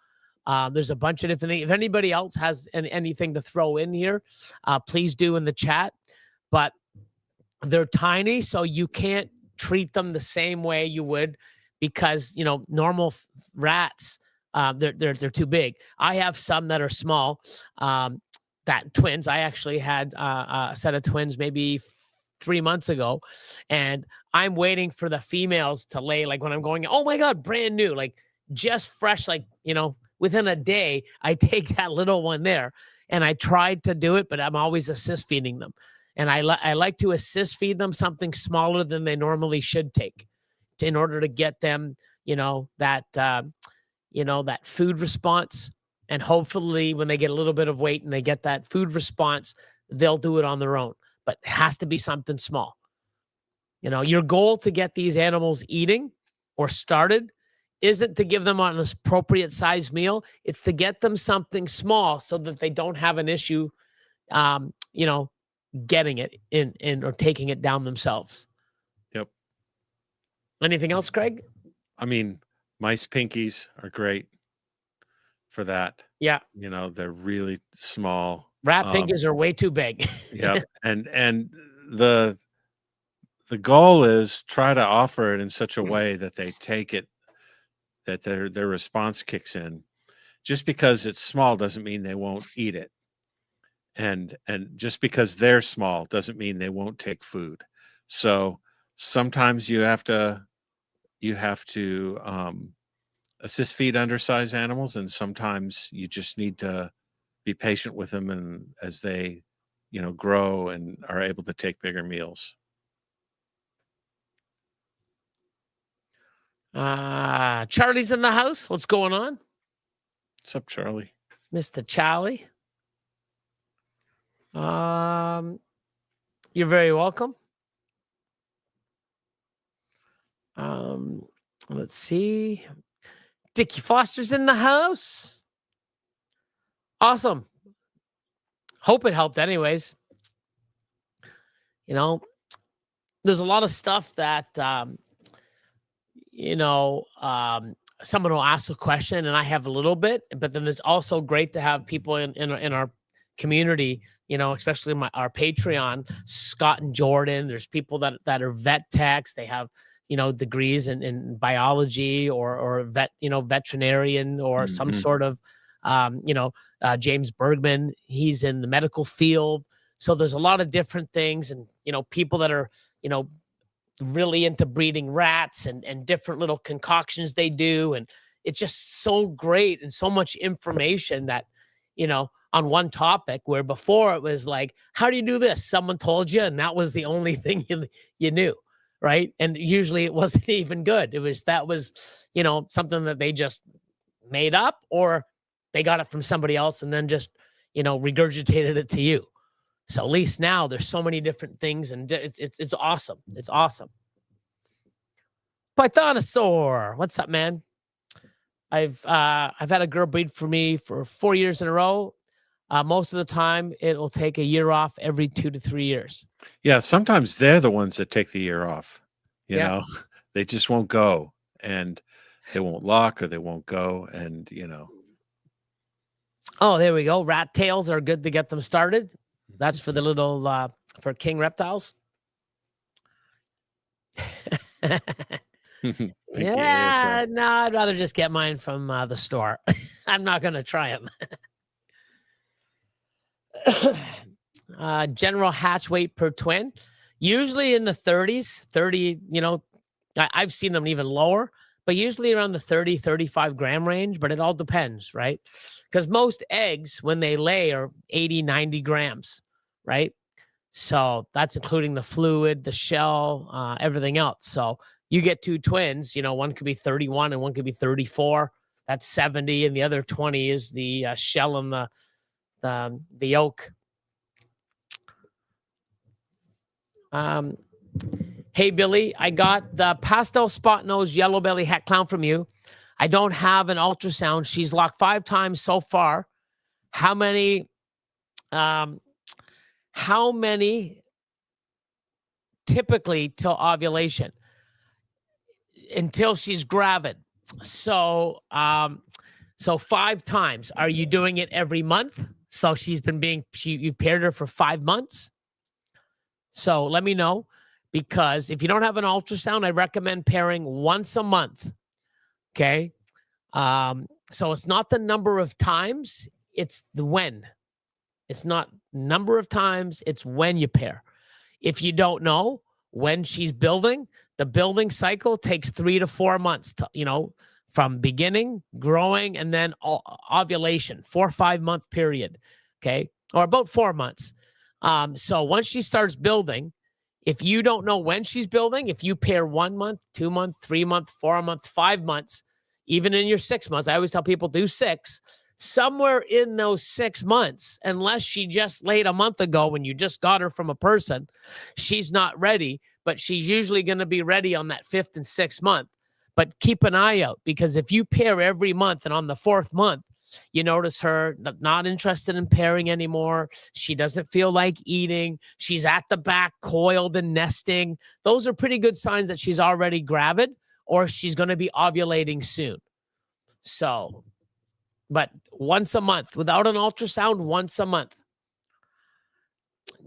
There's a bunch of different things. If anybody else has anything to throw in here, please do in the chat. But they're tiny, so you can't treat them the same way you would, because normal rats, they're too big. I have some that are small, that twins. I actually had a set of twins maybe 3 months ago, and I'm waiting for the females to lay. Like when I'm going, oh my God, brand new, like just fresh, like, within a day, I take that little one there, and I tried to do it, but I'm always assist feeding them. And I like to assist feed them something smaller than they normally should take in order to get them, that food response. And hopefully when they get a little bit of weight and they get that food response, they'll do it on their own. But it has to be something small. You know, your goal to get these animals eating or started isn't to give them an appropriate size meal. It's to get them something small so that they don't have an issue, you know, getting it in or taking it down themselves. Yep. Anything else, Craig? I mean, mice pinkies are great for that. Yeah. You know, they're really small. Rat pinkies are way too big. Yep. And the goal is try to offer it in such a way that they take it, that their response kicks in. Just because it's small doesn't mean they won't eat it. And just because they're small doesn't mean they won't take food. So sometimes you have to assist feed undersized animals, and sometimes you just need to be patient with them, and as they, you know, grow and are able to take bigger meals. Charlie's in the house. What's going on? What's up, Charlie? Mr. Charlie. You're very welcome. Let's see. Dickie Foster's in the house. Awesome. Hope it helped anyways. You know, there's a lot of stuff that, you know, someone will ask a question and I have a little bit, but then it's also great to have people in our community, you know, especially our Patreon, Scott and Jordan. There's people that are vet techs. They have, you know, degrees in biology or vet, you know, veterinarian or some sort of, you know, James Bergman, he's in the medical field. So there's a lot of different things, and, you know, people that are, you know, really into breeding rats and different little concoctions they do. And it's just so great and so much information that, you know, on one topic, where before it was like, how do you do this? Someone told you, and that was the only thing you knew. Right. And usually it wasn't even good. That was, you know, something that they just made up, or they got it from somebody else and then just, you know, regurgitated it to you. So at least now there's so many different things, and it's awesome. It's awesome. Pythonosaur, what's up, man? I've had a girl breed for me for 4 years in a row. Most of the time, it'll take a year off every 2 to 3 years. Yeah, sometimes they're the ones that take the year off. You Yeah. know, they just won't go, and they won't lock, or they won't go, and, you know. Oh, there we go. Rat tails are good to get them started. That's for the little for king reptiles. Yeah, no, I'd rather just get mine from the store. I'm not going to try them. General hatch weight per twin, usually in the 30s, 30, you know, I've seen them even lower, but usually around the 30, 35 gram range, but it all depends, right? Because most eggs, when they lay, are 80, 90 grams, right? So that's including the fluid, the shell, everything else. So you get two twins, you know, one could be 31 and one could be 34. That's 70. And the other 20 is the shell and the yolk. Hey, Billy, I got the pastel spot nose yellow belly hat clown from you. I don't have an ultrasound. She's locked 5 times so far. How many typically till ovulation? Until she's gravid. So 5 times. Are you doing it every month? So you've paired her for 5 months. So let me know, because if you don't have an ultrasound, I recommend pairing once a month. Okay. So it's not the number of times, it's the when. It's not number of times, it's when you pair. If you don't know when she's building, the building cycle takes 3 to 4 months to, you know, from beginning, growing, and then ovulation, 4 or 5 month period. Okay. Or about 4 months. So once she starts building, if you don't know when she's building, if you pair 1 month, 2 month, 3 month, 4 month, 5 months, even in your 6 months, I always tell people do 6. somewhere in those 6 months, unless she just laid a month ago when you just got her from a person, she's not ready, but she's usually going to be ready on that 5th and 6th month. But keep an eye out, because if you pair every month and on the 4th month, you notice her not interested in pairing anymore. She doesn't feel like eating. She's at the back, coiled and nesting. Those are pretty good signs that she's already gravid or she's going to be ovulating soon. So, but once a month, without an ultrasound, once a month.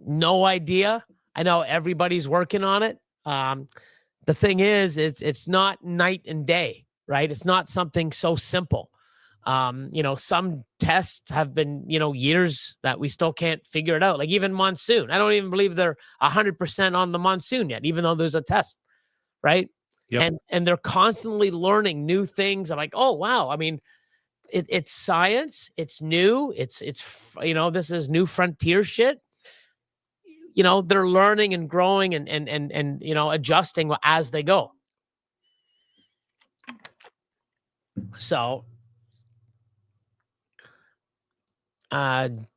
No idea. I know everybody's working on it. The thing is, it's not night and day, right? It's not something so simple. Some tests have been, years that we still can't figure it out. Like even monsoon. I don't even believe they're 100% on the monsoon yet, even though there's a test, right? Yep. And they're constantly learning new things. I'm like, oh, wow. I mean, it's science. It's new. It's this is new frontier shit. They're learning and growing and adjusting as they go. So,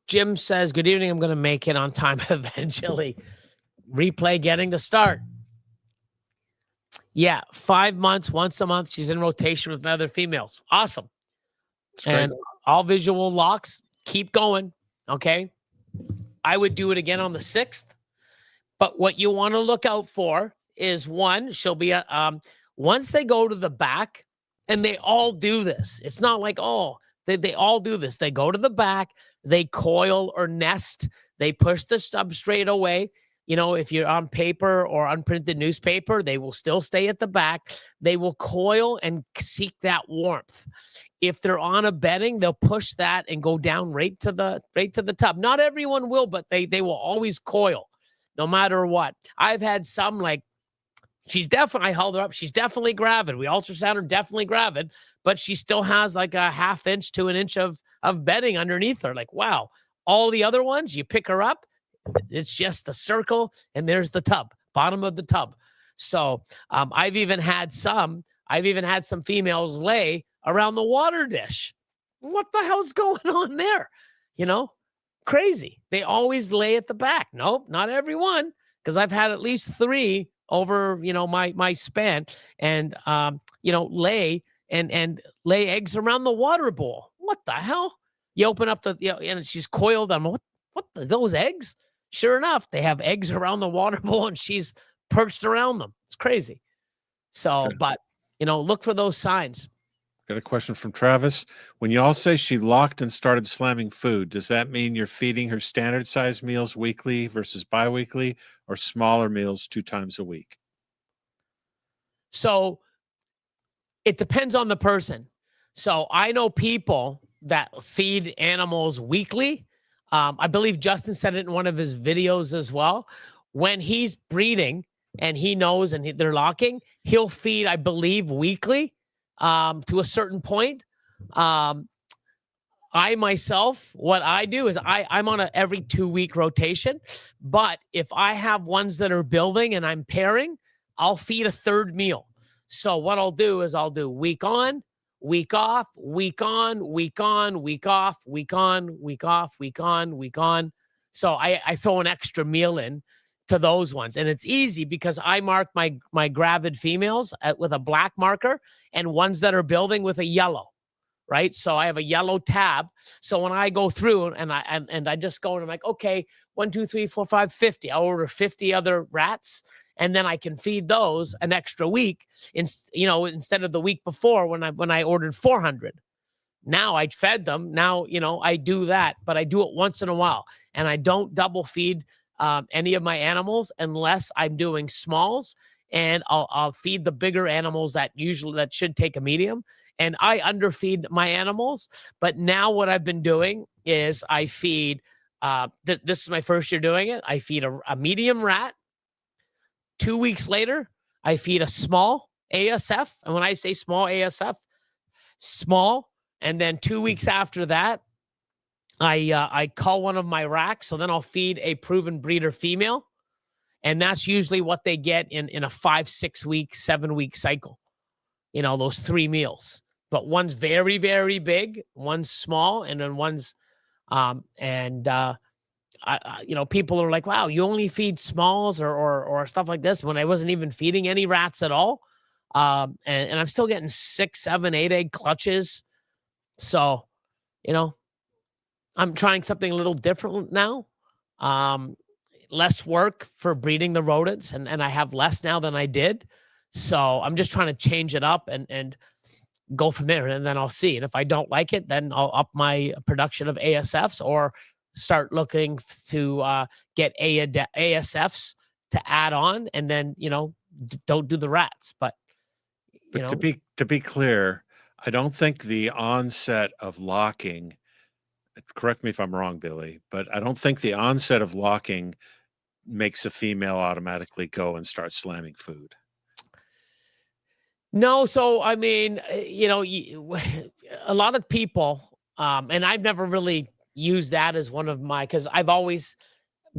Jim says, good evening. I'm going to make it on time eventually. Replay getting to start. Yeah, 5 months, once a month. She's in rotation with other females. Awesome. And all visual locks, keep going. Okay. I would do it again on the 6th. But what you want to look out for is one, she'll be, once they go to the back, and they all do this. It's not like, they all do this. They go to the back, they coil or nest, they push the substrate away. If you're on paper or unprinted newspaper, they will still stay at the back. They will coil and seek that warmth. If they're on a bedding, they'll push that and go down right to the tub. Not everyone will, but they will always coil no matter what. I've had some like, I held her up. She's definitely gravid. We ultrasound her, definitely gravid, but she still has like a 1/2 inch to 1 inch of bedding underneath her. Like, wow. All the other ones, you pick her up, it's just a circle and there's the tub, bottom of the tub. So I've even had some females lay around the water dish. What the hell's going on there? Crazy. They always lay at the back. Nope, not everyone, because I've had at least 3 over, my span, and, lay and lay eggs around the water bowl. What the hell? You open up and she's coiled. I'm like, those eggs? Sure enough, they have eggs around the water bowl and she's perched around them. It's crazy. So, but, look for those signs. Got a question from Travis. When y'all say she locked and started slamming food, does that mean you're feeding her standard size meals weekly versus biweekly, or smaller meals 2 times a week? So it depends on the person. So I know people that feed animals weekly. I believe Justin said it in one of his videos as well. When he's breeding and he knows and they're locking, he'll feed, I believe, weekly. To a certain point. I myself, what I do is I'm on a every 2-week rotation, but if I have ones that are building and I'm pairing, I'll feed a 3rd meal. So what I'll do is I'll do week on, week off, week on, week on, week off, week on, week off, week on, week on. So I throw an extra meal in to those ones. And it's easy because I mark my gravid females with a black marker and ones that are building with a yellow, right? So I have a yellow tab. So when I go through and I just go and I'm like, okay, 1, 2, 3, 4, 5, 50. I'll order 50 other rats. And then I can feed those an extra week, instead of the week before when I ordered 400. Now I fed them. Now, I do that, but I do it once in a while. And I don't double feed any of my animals unless I'm doing smalls, and I'll feed the bigger animals that should take a medium, and I underfeed my animals. But now what I've been doing is I feed, this is my first year doing it. I feed a medium rat. 2 weeks later, I feed a small ASF. And when I say small ASF, small. And then 2 weeks after that, I call one of my racks. So then I'll feed a proven breeder female. And that's usually what they get in a 5, 6 week, 7 week cycle. Those 3 meals. but one's very, very big, one's small, and then one's people are like, wow, you only feed smalls or stuff like this, when I wasn't even feeding any rats at all. And I'm still getting 6, 7, 8 egg clutches. So, I'm trying something a little different now. Less work for breeding the rodents, and I have less now than I did. So I'm just trying to change it up and go from there, and then I'll see. And if I don't like it, then I'll up my production of ASFs or start looking to get ASFs to add on, and then don't do the rats. But to be clear, I don't think the onset of locking, correct me if I'm wrong, Billy, but I don't think the onset of locking makes a female automatically go and start slamming food. No, so I mean, a lot of people, and I've never really used that as one of my,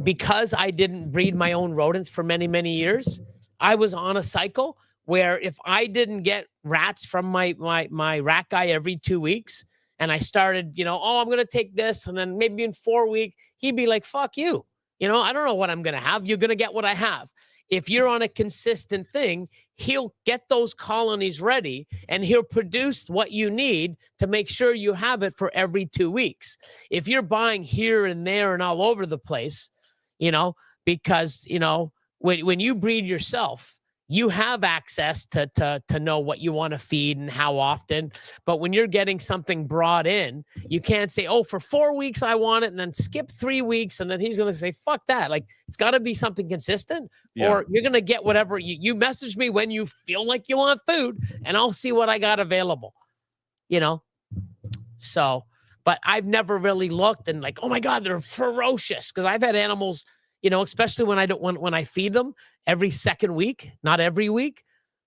because I didn't breed my own rodents for many, many years, I was on a cycle where if I didn't get rats from my rat guy every 2 weeks, and I started, I'm going to take this, and then maybe in 4 weeks, he'd be like, fuck you. I don't know what I'm going to have. You're going to get what I have. If you're on a consistent thing, he'll get those colonies ready, and he'll produce what you need to make sure you have it for every 2 weeks. If you're buying here and there and all over the place, because, when you breed yourself, you have access to know what you want to feed and how often. But when you're getting something brought in, you can't say, oh, for 4 weeks I want it, and then skip 3 weeks, and then he's going to say, fuck that. Like, it's got to be something consistent, or you're going to get whatever. You message me when you feel like you want food, and I'll see what I got available, So, but I've never really looked and like, oh my God, they're ferocious. Because I've had animals, especially when I feed them every second week, not every week,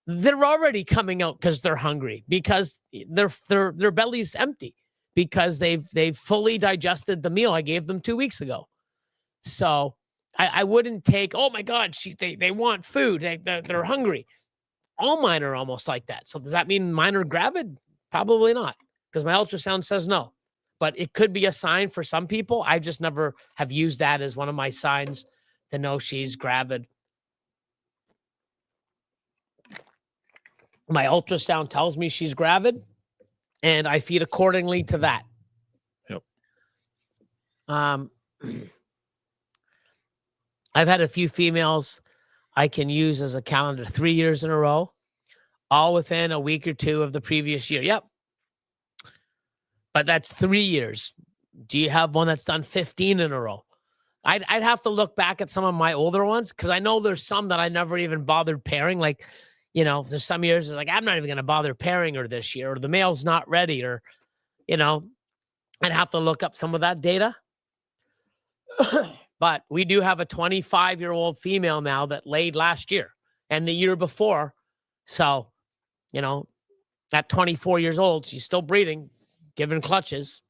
they're already coming out because they're hungry, because their belly's empty, because they've fully digested the meal I gave them 2 weeks ago. So I wouldn't take, oh my God, they want food, they're hungry. All mine are almost like that. So does that mean mine are gravid? Probably not, because my ultrasound says no. But it could be a sign for some people. I just never have used that as one of my signs to know she's gravid. My ultrasound tells me she's gravid, and I feed accordingly to that. Yep. I've had a few females I can use as a calendar 3 years in a row, all within a week or two of the previous year. Yep. But that's 3 years. Do you have one that's done 15 in a row? I'd have to look back at some of my older ones, because I know there's some that I never even bothered pairing. Like, there's some years it's like, I'm not even going to bother pairing her this year, or the male's not ready, or, I'd have to look up some of that data. But we do have a 25-year-old female now that laid last year and the year before. So, at 24 years old, she's still breeding, giving clutches.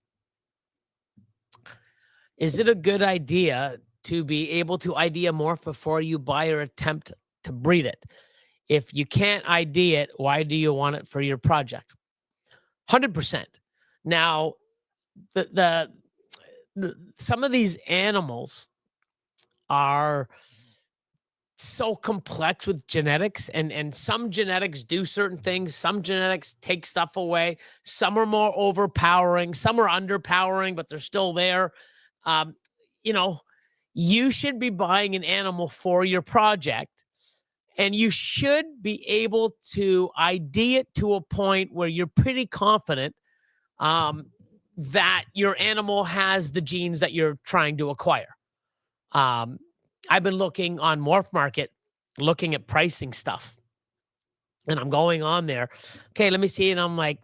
Is it a good idea to be able to ID a morph before you buy or attempt to breed it? If you can't ID it, why do you want it for your project? 100%. Now, some of these animals are so complex with genetics, and some genetics do certain things, some genetics take stuff away, some are more overpowering, some are underpowering, but they're still there. You should be buying an animal for your project, and you should be able to ID it to a point where you're pretty confident that your animal has the genes that you're trying to acquire. I've been looking on Morph Market, looking at pricing stuff. And I'm going on there. Okay, let me see. And I'm like,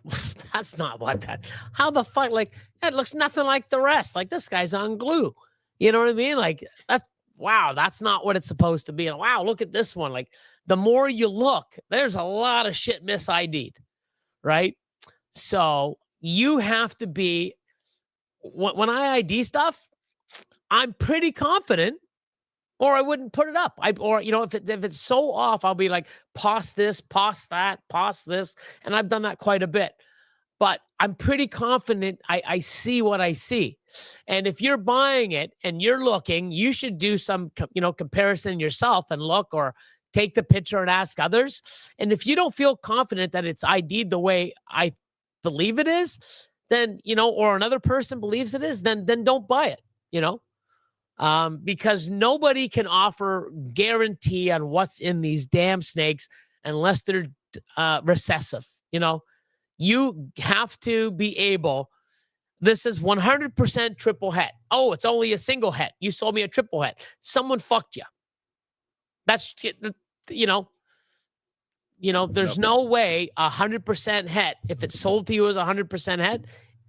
that's not what that. How the fuck? Like, that looks nothing like the rest. Like, this guy's on glue. You know what I mean? Like, that's not what it's supposed to be. And wow, look at this one. Like, the more you look, there's a lot of shit mis-ID'd, right? So you have to be, when I ID stuff, I'm pretty confident, or I wouldn't put it up. If it's so off, I'll be like, pause this, pause that, pause this. And I've done that quite a bit. but I'm pretty confident I see what I see. And if you're buying it and you're looking, you should do some, comparison yourself and look, or take the picture and ask others. And if you don't feel confident that it's ID'd the way I believe it is, then, or another person believes it is, then don't buy it, because nobody can offer guarantee on what's in these damn snakes unless they're recessive. You have to be able. This is 100% triple het. Oh, it's only a single het. You sold me a triple het. Someone fucked you. That's, there's no way 100% het, if it's sold to you as 100% het,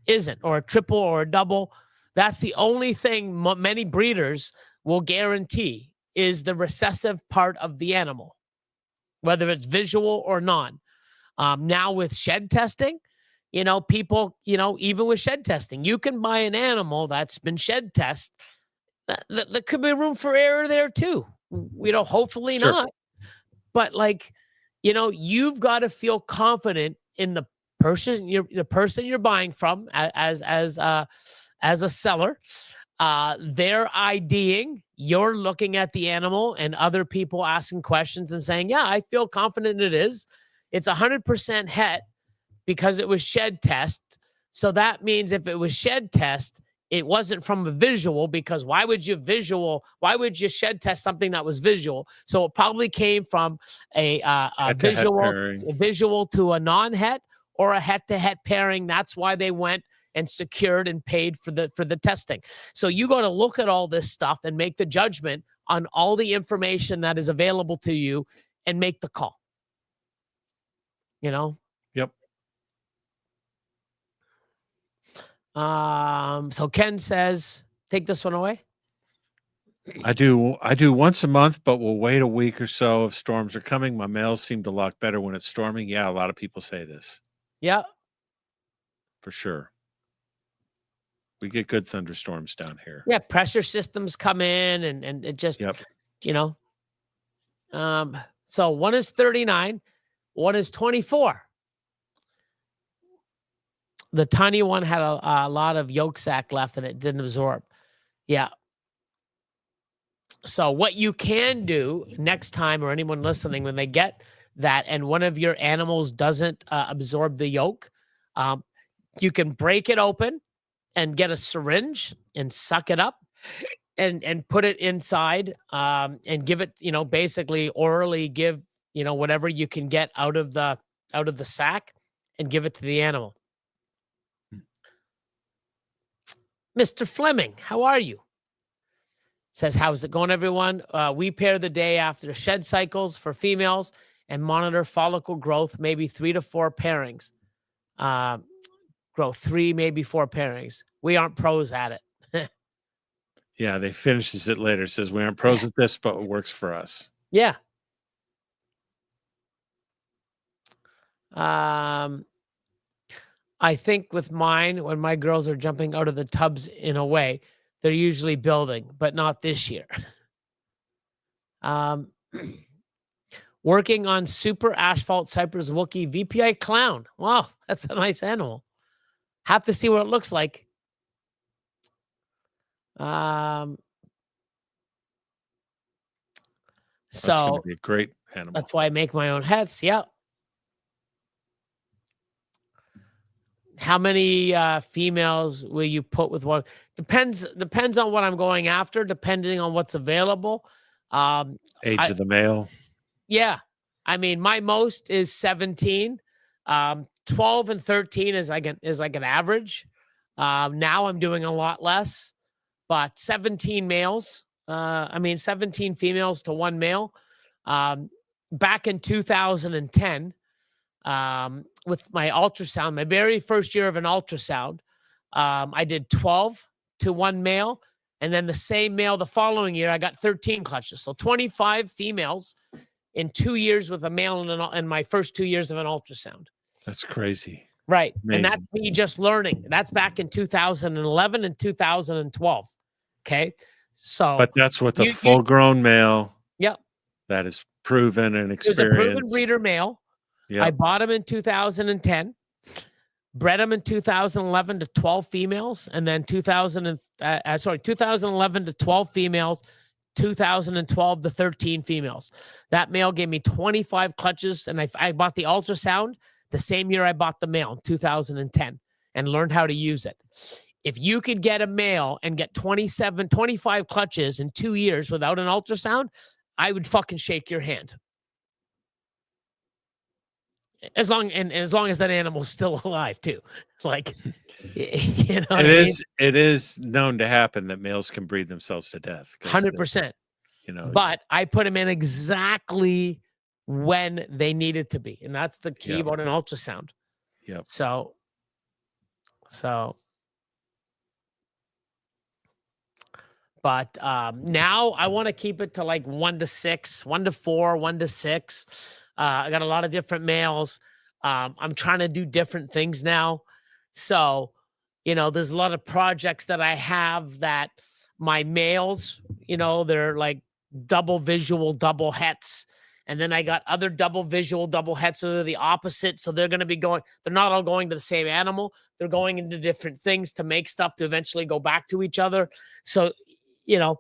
isn't, or a triple or a double. That's the only thing many breeders will guarantee is the recessive part of the animal, whether it's visual or non. Now with shed testing, people, even with shed testing, you can buy an animal that's been shed tested. There could be room for error there too. Hopefully Sure. not. But you've got to feel confident in the person you're buying from as a seller. They're IDing. You're looking at the animal, and other people asking questions and saying, "Yeah, I feel confident it is. It's 100% het because it was shed test." So that means if it was shed test, it wasn't from a visual, because why would you shed test something that was visual? So it probably came from a visual to a non-het, or a het-to-het pairing. That's why they went and secured and paid for the testing. So you got to look at all this stuff and make the judgment on all the information that is available to you and make the call. Yep. So Ken says, take this one away. I do once a month, but we'll wait a week or so if storms are coming. My males seem to lock better when it's storming. Yeah, a lot of people say this. Yeah. For sure. We get good thunderstorms down here. Yeah, pressure systems come in and it just, so one is 39, one is 24. The tiny one had a lot of yolk sac left and it didn't absorb. Yeah. So what you can do next time, or anyone listening, when they get that and one of your animals doesn't absorb the yolk, you can break it open and get a syringe and suck it up and put it inside and give it, basically orally give, whatever you can get out of the sack and give it to the animal. Mr. Fleming, how are you? Says, how's it going, everyone? We pair the day after shed cycles for females and monitor follicle growth, maybe 3 to 4 pairings. Grow 3, maybe 4 pairings. We aren't pros at it. Yeah, they finishes it later. Says, we aren't pros at this, but it works for us. Yeah. I think with mine, when my girls are jumping out of the tubs in a way, they're usually building, but not this year. Working on Super Asphalt Cypress Wookie VPI Clown. Wow, that's a nice animal. Have to see what it looks like. That's So gonna be a great animal. that's why I make my own hets. Yeah. How many females will you put with one? Depends on what I'm going after, depending on what's available. Age of the male. Yeah. I mean, my most is 17. 12 and 13 is like an average. Now I'm doing a lot less, but 17 males. 17 females to 1 male. Back in 2010, with my ultrasound, my very first year of an ultrasound, I did 12 to 1 male. And then the same male the following year, I got 13 clutches. So 25 females in 2 years with a male in my first 2 years of an ultrasound. That's crazy. Right. Amazing. And that's me just learning. That's back in 2011 and 2012. Okay. So, but that's with a full-grown male. Yep. That is proven and It was a experienced. proven breeder male. Yep. I bought him in 2010. bred them in 2011 to 12 females, and then 2011 to 12 females, 2012 to 13 females. That male gave me 25 clutches, and I bought the ultrasound the same year I bought the male in 2010 and learned how to use it. If you could get a male and get 25 clutches in 2 years without an ultrasound, I would fucking shake your hand. As long as that animal's still alive too. Like, you know, it is known to happen that males can breed themselves to death. 100%. You know, but I put them in exactly when they needed to be, and that's the key about an ultrasound. Yep. So but now I want to keep it to like 1 to 6, 1 to 4, 1 to 6. I got a lot of different males. I'm trying to do different things now. So, you know, there's a lot of projects that I have that my males, you know, they're like double visual, double hets. And then I got other double visual, double hets. So they're the opposite. So they're going to be they're not all going to the same animal. They're going into different things to make stuff to eventually go back to each other. So, you know,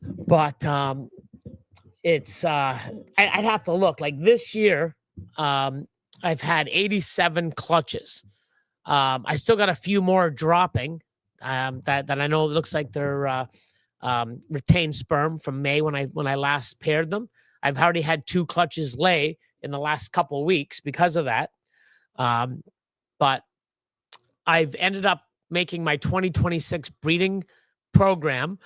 but it's, I'd have to look. Like this year, I've had 87 clutches. I still got a few more dropping that I know it looks like they're retained sperm from May when I last paired them. I've already had 2 clutches lay in the last couple of weeks because of that. But I've ended up making my 2026 breeding program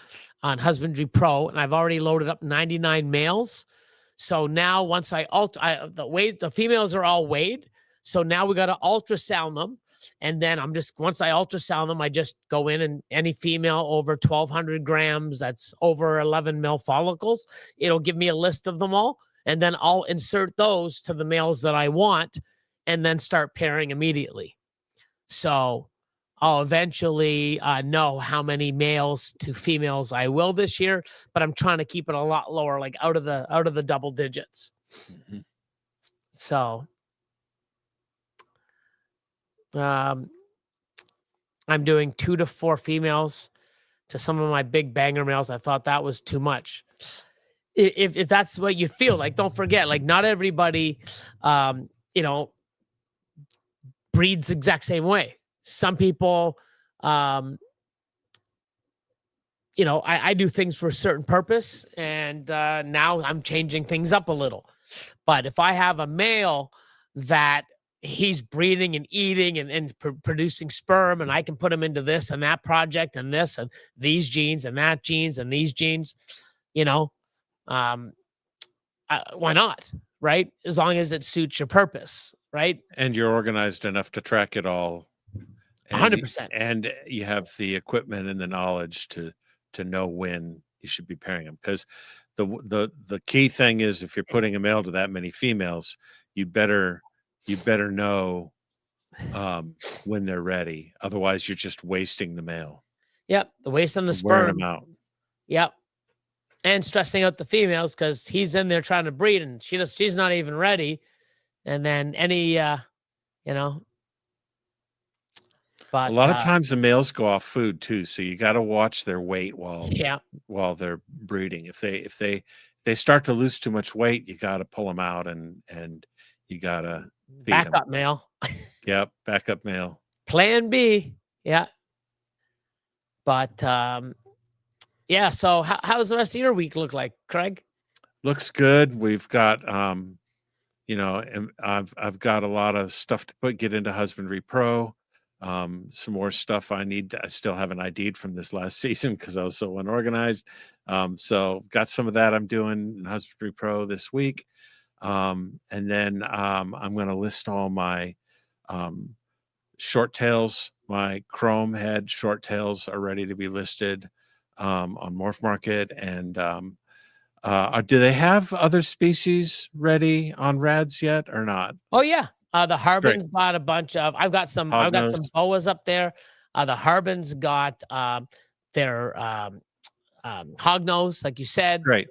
on Husbandry.PRO, and I've already loaded up 99 males. So now once the females are all weighed. So now we got to ultrasound them. And then once I ultrasound them, I just go in, and any female over 1,200 grams, that's over 11 male follicles, it'll give me a list of them all. And then I'll insert those to the males that I want and then start pairing immediately. So I'll eventually know how many males to females I will this year, but I'm trying to keep it a lot lower, like out of the double digits. Mm-hmm. So I'm doing 2 to 4 females to some of my big banger males. I thought that was too much. If that's what you feel like, don't forget, like not everybody, you know, breeds the exact same way. Some people, you know, I do things for a certain purpose, and now I'm changing things up a little. But if I have a male that he's breeding and eating and producing sperm, and I can put him into this and that project and this and these genes and that genes and these genes, you know, why not? Right? As long as it suits your purpose, right? And you're organized enough to track it all. 100%. And you have the equipment and the knowledge to know when you should be pairing them. Because the key thing is, if you're putting a male to that many females, you better know when they're ready. Otherwise, you're just wasting the male. Yep, the waste on the sperm. Wearing them out. Yep, and stressing out the females because he's in there trying to breed, and she's not even ready. And then any, you know. But a lot of times the males go off food too, so you got to watch their weight while they're breeding. If they start to lose too much weight, you got to pull them out and you got to back up male. Yep, backup male. Plan B. Yeah. But yeah. So how's the rest of your week look like, Craig? Looks good. We've got you know, and I've got a lot of stuff to get into Husbandry.PRO. Some more stuff I still haven't ID'd from this last season because I was so unorganized. So got some of that I'm doing in Husbandry.PRO this week. And then I'm going to list all my short tails. My chrome head short tails are ready to be listed on Morph Market. And do they have other species ready on Rads yet or not? Oh yeah. The Harbin's got a bunch of. I've got some boas up there. The Harbin's got their hognose, like you said. Great.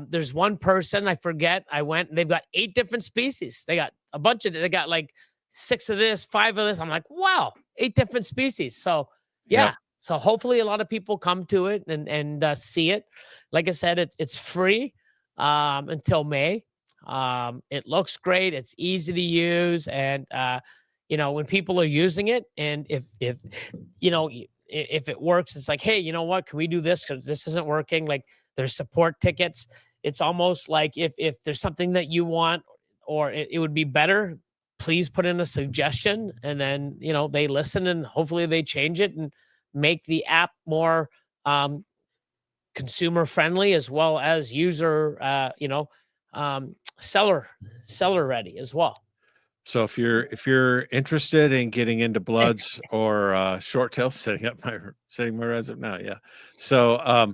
There's one person I forget. They've got 8 different species. They got a bunch of. They got like 6 of this, 5 of this. I'm like, wow, 8 different species. So yeah. Yep. So hopefully a lot of people come to it and see it. Like I said, it's free until May. It looks great. It's easy to use, and you know, when people are using it, and if you know, if it works, it's like, hey, you know what? Can we do this because this isn't working? Like there's support tickets. It's almost like if there's something that you want or it would be better, please put in a suggestion, and then you know they listen and hopefully they change it and make the app more consumer friendly as well as user you know seller ready as well. So if you're interested in getting into bloods or short tails, setting my res up now, yeah. So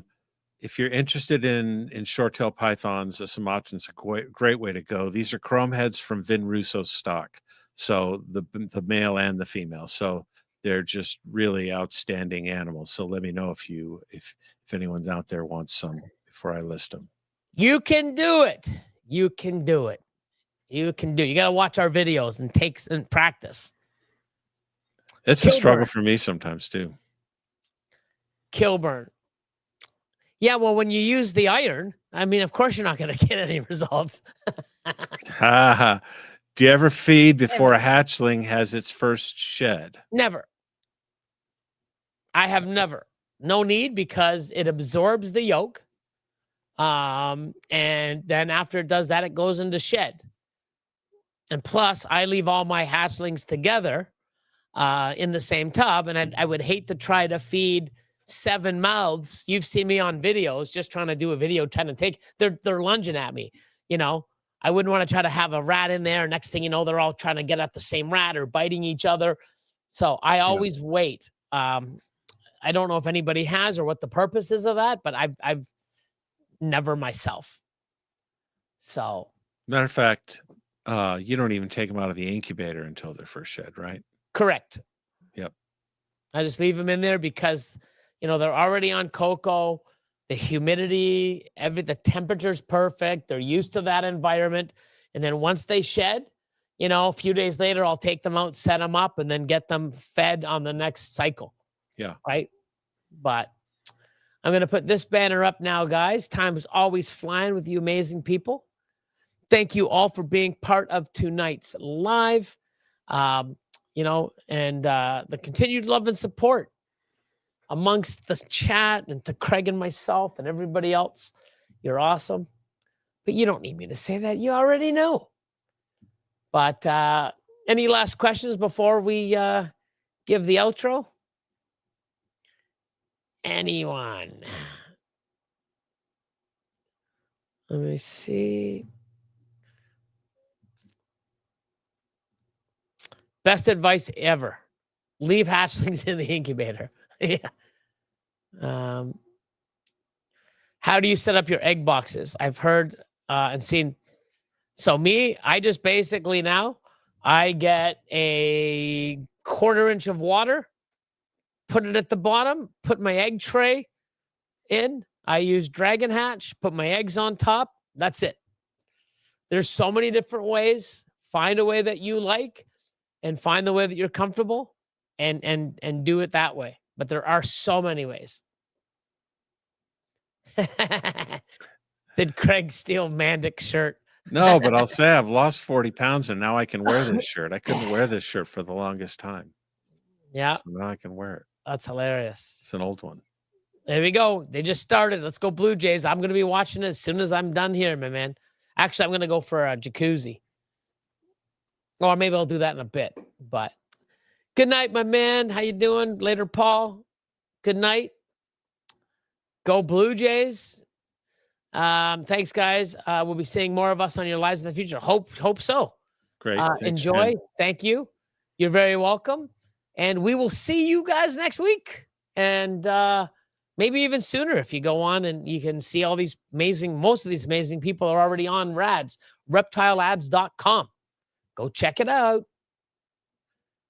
if you're interested in short tail pythons, some options, a great way to go. These are chrome heads from Vin Russo's stock, so the male and the female. So they're just really outstanding animals. So let me know if anyone's out there wants some before I list them. You can do it. You can do it. You can do. You got to watch our videos and take and practice. It's a struggle for me sometimes too. Kilburn. Yeah, well, when you use the iron, I mean, of course you're not going to get any results. Do you ever feed before a hatchling has its first shed? Never. I have never. No need, because it absorbs the yolk. And then after it does that, it goes into shed. And plus, I leave all my hatchlings together in the same tub. And I would hate to try to feed 7 mouths. You've seen me on videos just trying to do a video, trying to take, they're lunging at me, you know. I wouldn't want to try to have a rat in there. Next thing you know, they're all trying to get at the same rat or biting each other. So I always wait. I don't know if anybody has or what the purpose is of that, but I've never myself. So matter of fact, you don't even take them out of the incubator until their first shed, right? Correct. Yep. I just leave them in there because, you know, they're already on cocoa. The humidity, the temperature's perfect. They're used to that environment. And then once they shed, you know, a few days later, I'll take them out, set them up, and then get them fed on the next cycle. Yeah. Right. But I'm going to put this banner up now, guys. Time is always flying with you amazing people. Thank you all for being part of tonight's live, you know, and the continued love and support amongst the chat, and to Craig and myself and everybody else. You're awesome. But you don't need me to say that. You already know. But any last questions before we give the outro? Anyone? Let me see. Best advice ever. Leave hatchlings in the incubator. Yeah. How do you set up your egg boxes? I've heard and seen. So I just basically now, I get a 1/4 inch of water, put it at the bottom, put my egg tray in. I use Dragon Hatch, put my eggs on top. That's it. There's so many different ways. Find a way that you like and find the way that you're comfortable and do it that way. But there are so many ways. Did Craig steal Mandic's shirt? No, but I'll say I've lost 40 pounds and now I can wear this shirt. I couldn't wear this shirt for the longest time. Yeah. So now I can wear it. That's hilarious. It's an old one. There we go. They just started. Let's go Blue Jays. I'm going to be watching it as soon as I'm done here, my man. Actually, I'm going to go for a jacuzzi. Or maybe I'll do that in a bit. But good night, my man. How you doing? Later, Paul. Good night. Go Blue Jays. Thanks, guys. We'll be seeing more of us on your lives in the future. Hope so. Great. Thanks, enjoy. man. Thank you. You're very welcome. And we will see you guys next week. And maybe even sooner if you go on and you can see all these most of these amazing people are already on RADS, reptileads.com. Go check it out.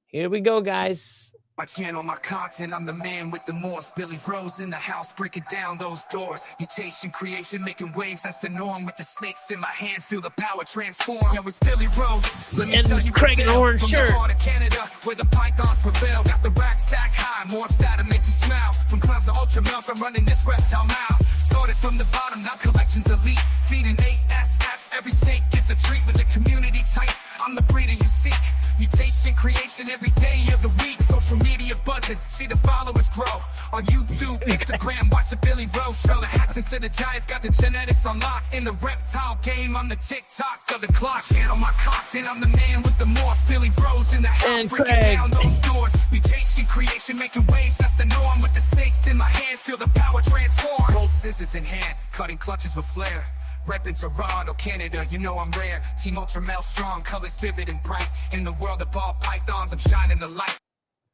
Here we go, guys. My channel, my content, I'm the man with the morse. Billy Rose in the house, breaking down those doors. Mutation, creation, making waves, that's the norm. With the snakes in my hand, feel the power transform. Yo, it's Billy Rose. Let me And tell you Craig in what's orange from shirt. the heart of Canada, where the pythons prevail. Got the rack stack high, morphs that'll make you smile. From clowns to ultra males, I'm running this reptile now. Started from the bottom, now collections elite. Feeding ASF, every snake gets a treat with the community tight. I'm the breeder you seek. Mutation, creation, every day of the week. Social media buzzing, see the followers grow. On YouTube, Instagram, watch the Billy Rose show. The hats into the giants, got the genetics unlocked. In the reptile game, I'm the TikTok of the clock. Channel my content, I'm the man with the morse. Billy Rose in the house, And breaking Craig. down those doors. Mutation, creation, making waves, that's the norm. With the snakes in my hand, feel the power transform. Gold scissors in hand, cutting clutches with flair. Reppin' Toronto, Canada, you know I'm rare. Team Ultra Male strong, colors vivid and bright. In the world of ball pythons, I'm shining the light.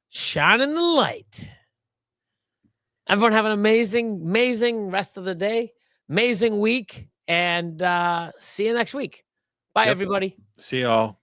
Shining the light. Everyone have an amazing rest of the day, amazing week, and see you next week. Bye, Yep. everybody. See y'all.